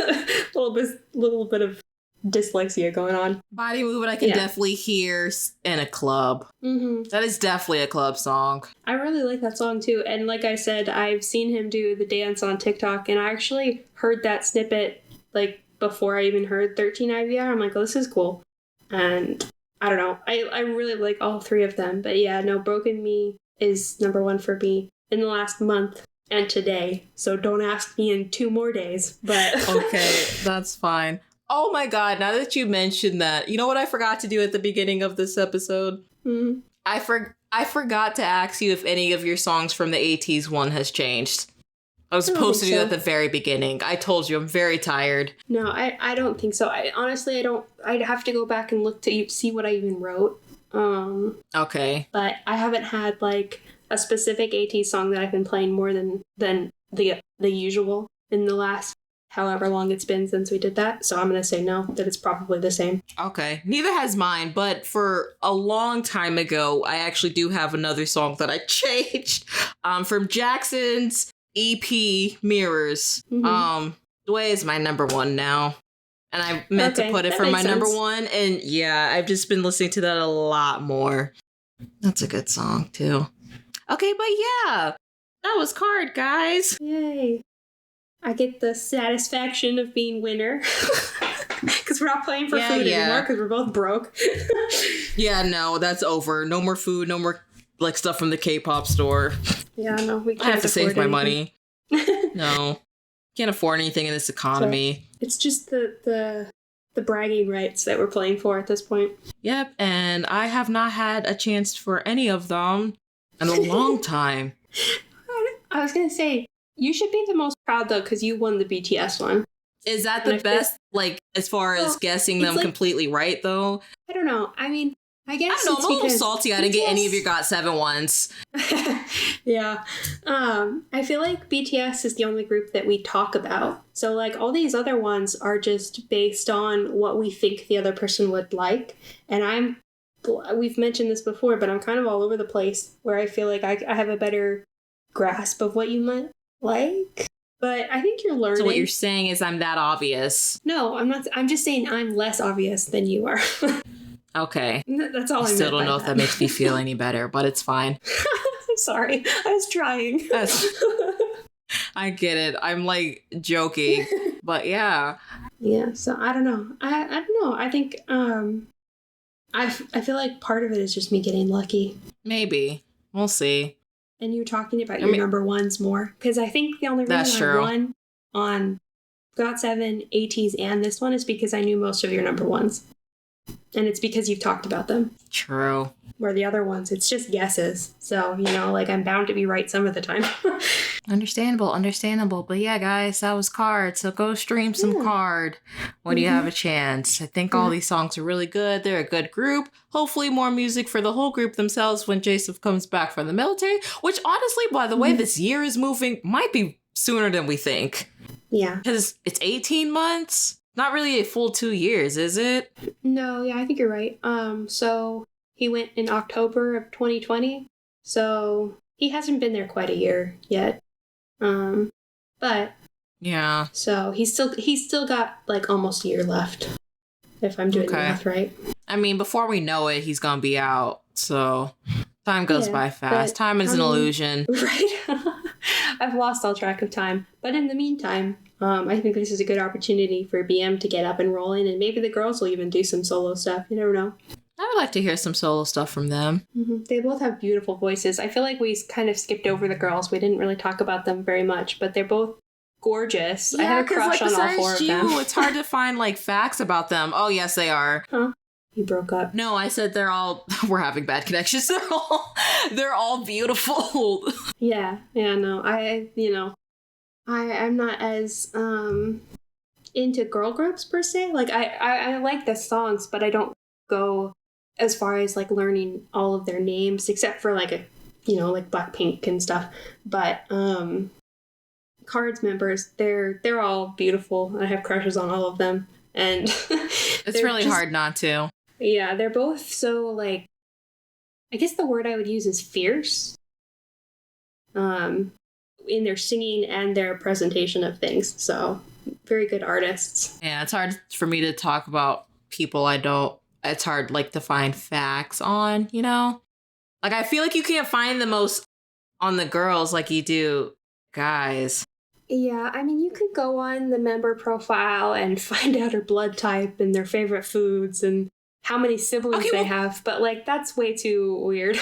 S2: little bit of dyslexia going on.
S1: Body Moving I can definitely hear in a club.
S2: Mm-hmm.
S1: That is definitely a club song.
S2: I really like that song too. And like I said, I've seen him do the dance on TikTok, and I actually heard that snippet like before I even heard 13 IVR. I'm like, oh, this is cool. And I don't know. I really like all 3 of them. But yeah, no, Broken Me is number 1 for me in the last month and today. So don't ask me in 2 more days. But
S1: okay, that's fine. Oh my god, now that you mentioned that, you know what I forgot to do at the beginning of this episode?
S2: Mm-hmm.
S1: I forgot to ask you if any of your songs from the 80s one has changed. I was supposed to do that at the very beginning. I told you, I'm very tired.
S2: No, I don't think so. Honestly, I don't. I'd have to go back and look to see what I even wrote.
S1: Okay.
S2: But I haven't had, like, a specific 80s song that I've been playing more than the usual in the last however long it's been since we did that. So I'm going to say no, that it's probably the same.
S1: Okay. Neither has mine, but for a long time ago, I actually do have another song that I changed from Jackson's EP Mirrors.
S2: Mm-hmm.
S1: The way is my number 1 now. And I meant to put it for my number 1. And yeah, I've just been listening to that a lot more. That's a good song too. Okay, but yeah, that was KARD, guys.
S2: Yay. I get the satisfaction of being winner. Because we're not playing for food anymore because we're both broke.
S1: Yeah, no, that's over. No more food, no more like stuff from the K-pop store.
S2: Yeah, no, we can't.
S1: I have to save my money.
S2: money.
S1: No. Can't afford anything in this economy.
S2: So it's just the bragging rights that we're playing for at this point.
S1: Yep, and I have not had a chance for any of them in a long time.
S2: I was going to say, you should be the most proud, though, because you won the BTS one.
S1: Is that the best, like, as far as guessing them completely right, though?
S2: I don't know. I mean, I guess
S1: I don't know, I'm a little salty I didn't get any of your Got 7 ones.
S2: Yeah. I feel like BTS is the only group that we talk about. So, like, all these other ones are just based on what we think the other person would like. And we've mentioned this before, but I'm kind of all over the place where I feel like I have a better grasp of what you might like. But I think you're learning.
S1: So what you're saying is I'm that obvious.
S2: No, I'm not. I'm just saying I'm less obvious than you are.
S1: Okay.
S2: That's all I
S1: still don't know if that makes me feel any better, but it's fine.
S2: I'm sorry. I was trying.
S1: I get it. I'm like joking, but yeah.
S2: Yeah. So I don't know. I don't know. I think I feel like part of it is just me getting lucky.
S1: Maybe. We'll see.
S2: And you talking about your number ones more, because I think the only reason I won on GOT7, ATEEZ, and this one is because I knew most of your number ones. And it's because you've talked about them.
S1: True.
S2: Where the other ones, it's just guesses. So, you know, like I'm bound to be right some of the time.
S1: Understandable. But yeah, guys, that was KARD. So go stream some KARD when you have a chance. I think all these songs are really good. They're a good group. Hopefully more music for the whole group themselves when Joseph comes back from the military. Which honestly, by the way, this year is moving, might be sooner than we think.
S2: Yeah.
S1: Because it's 18 months. Not really a full 2 years, is it?
S2: No, yeah, I think you're right. So he went in October of 2020. So he hasn't been there quite a year yet. But
S1: yeah.
S2: So he's still got like almost a year left, if I'm doing the math right.
S1: I mean, before we know it, he's gonna be out. So time goes by fast. Time is an illusion.
S2: Right. I've lost all track of time. But in the meantime, I think this is a good opportunity for BM to get up and rolling, and maybe the girls will even do some solo stuff. You never know.
S1: I would like to hear some solo stuff from them.
S2: Mm-hmm. They both have beautiful voices. I feel like we kind of skipped over the girls. We didn't really talk about them very much, but they're both gorgeous.
S1: Yeah,
S2: I have a crush on all four of them.
S1: It's hard to find like facts about them. Oh, yes, they are.
S2: Huh? You broke up.
S1: No, I said we're having bad connections. They're all beautiful.
S2: Yeah, no. I'm not as into girl groups per se. Like I like the songs, but I don't go as far as like learning all of their names, except for like like Blackpink and stuff. But KARD's members, they're all beautiful. I have crushes on all of them, and
S1: it's really hard not to.
S2: Yeah, they're both so like, I guess the word I would use is fierce. In their singing and their presentation of things. So very good artists.
S1: Yeah, it's hard for me to talk about people it's hard like to find facts on, Like I feel like you can't find the most on the girls like you do guys.
S2: Yeah, I mean, you could go on the member profile and find out her blood type and their favorite foods and how many siblings they have, but like that's way too weird.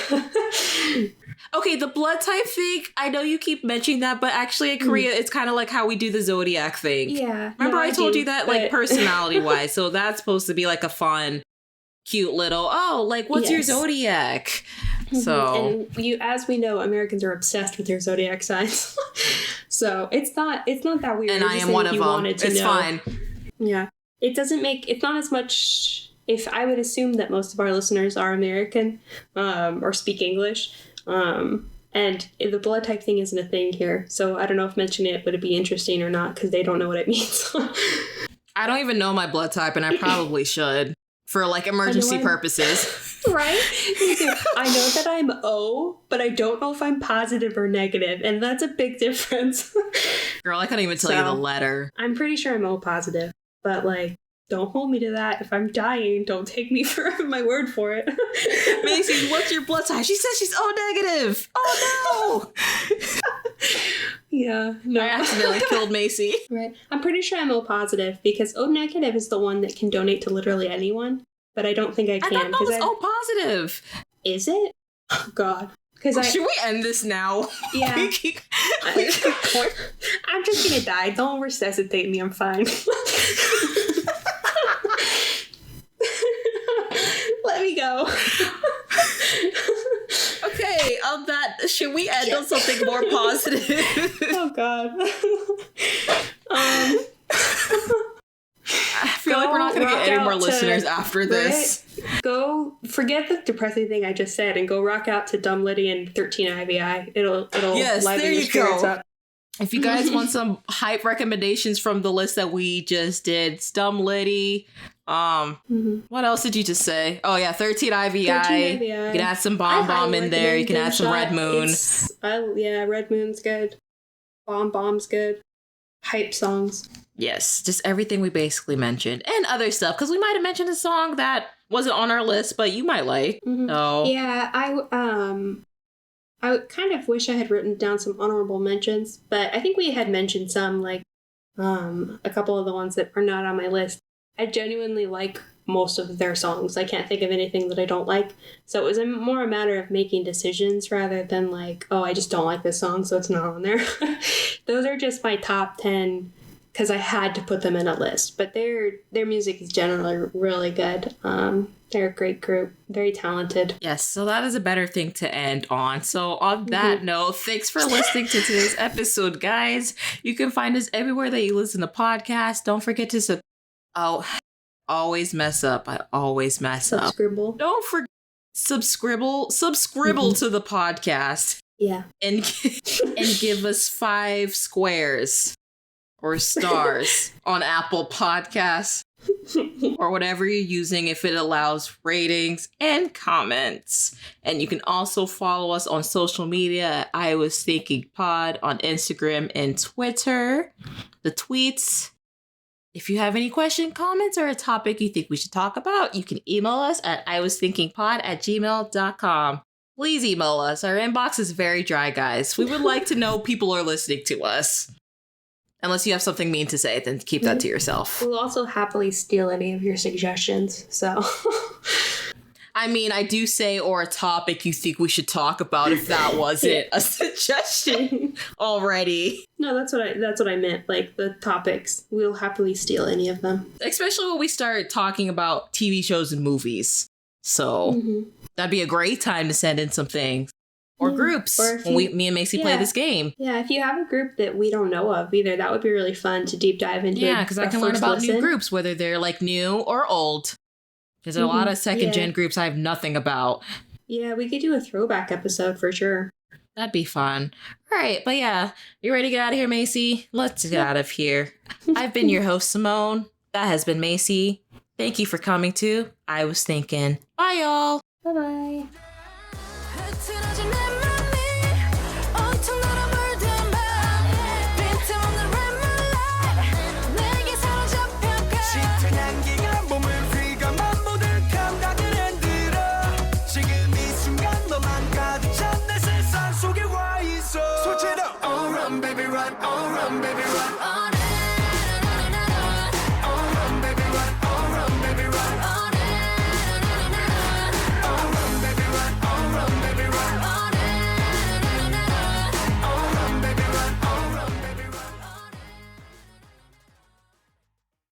S1: Okay, the blood type thing, I know you keep mentioning that, but actually in Korea, it's kind of like how we do the zodiac thing.
S2: Yeah.
S1: Remember I told you that, like, personality-wise, so that's supposed to be like a fun, cute little, like, what's your zodiac? So.
S2: And as we know, Americans are obsessed with their zodiac signs. So it's not that weird.
S1: And I am one of them. It's fine.
S2: Yeah. It's not as much... If I would assume that most of our listeners are American or speak English, and the blood type thing isn't a thing here, so I don't know if mentioning it would be interesting or not because they don't know what it means.
S1: I don't even know my blood type, and I probably should for like emergency purposes.
S2: Right? I know that I'm O, but I don't know if I'm positive or negative, and that's a big difference.
S1: Girl, I couldn't even tell you the letter.
S2: I'm pretty sure I'm O positive, but like, don't hold me to that. If I'm dying, don't take me for my word for it.
S1: Macy, what's your blood type? She says she's O negative. Oh no!
S2: Yeah, no.
S1: I accidentally killed Macy.
S2: Right. I'm pretty sure I'm O positive because O negative is the one that can donate to literally anyone, but I don't think I can.
S1: I thought that was O positive.
S2: Is it? Oh God.
S1: Should we end this now?
S2: Yeah. I'm just gonna die. Don't resuscitate me. I'm fine. Let me go.
S1: Okay, on that, should we end on something more positive?
S2: Oh God.
S1: I feel like we're not going to get any more listeners after this.
S2: Go forget the depressing thing I just said and go rock out to Dumb Liddy and 13 IVI. It'll liven your spirits up.
S1: If you guys want some hype recommendations from the list that we just did, Dumb Liddy. What else did you just say? Oh yeah, 13 IVI. 13 IVI. You can add some Bomb in there. You can add some Red Moon.
S2: Red Moon's good. Bomb's good. Hype songs.
S1: Yes, just everything we basically mentioned and other stuff because we might have mentioned a song that wasn't on our list, but you might like. So
S2: yeah, I kind of wish I had written down some honorable mentions, but I think we had mentioned some, like a couple of the ones that are not on my list. I genuinely like most of their songs. I can't think of anything that I don't like. So it was more a matter of making decisions rather than like, oh, I just don't like this song, so it's not on there. Those are just my top 10 because I had to put them in a list. But their music is generally really good. They're a great group, very talented.
S1: Yes, so that is a better thing to end on. So on that note, thanks for listening to today's episode, guys. You can find us everywhere that you listen to podcasts. Don't forget to always mess up. I always mess up.
S2: Subscribble.
S1: Don't forget subscribble to the podcast.
S2: Yeah.
S1: And give us 5 squares or stars on Apple Podcasts or whatever you're using if it allows ratings and comments. And you can also follow us on social media at I Was Thinking Pod on Instagram and Twitter. The tweets. If you have any question, comments, or a topic you think we should talk about, you can email us at iwasthinkingpod@gmail.com. Please email us. Our inbox is very dry, guys. We would like to know people are listening to us. Unless you have something mean to say, then keep that to yourself.
S2: We'll also happily steal any of your suggestions, so...
S1: I mean, I do say, or a topic you think we should talk about if that wasn't a suggestion already.
S2: No, that's what I meant. Like, the topics. We'll happily steal any of them.
S1: Especially when we start talking about TV shows and movies. So that'd be a great time to send in some things. Or groups. Or when me and Macy play this game.
S2: Yeah, if you have a group that we don't know of either, that would be really fun to deep dive into.
S1: Yeah, because I can learn about new groups, whether they're like new or old. There's a lot of second-gen groups I have nothing about.
S2: Yeah, we could do a throwback episode for sure.
S1: That'd be fun. All right, but yeah, you ready to get out of here, Macy? Let's get out of here. I've been your host, Simone. That has been Macy. Thank you for coming to I Was Thinking. Bye, y'all.
S2: Bye-bye.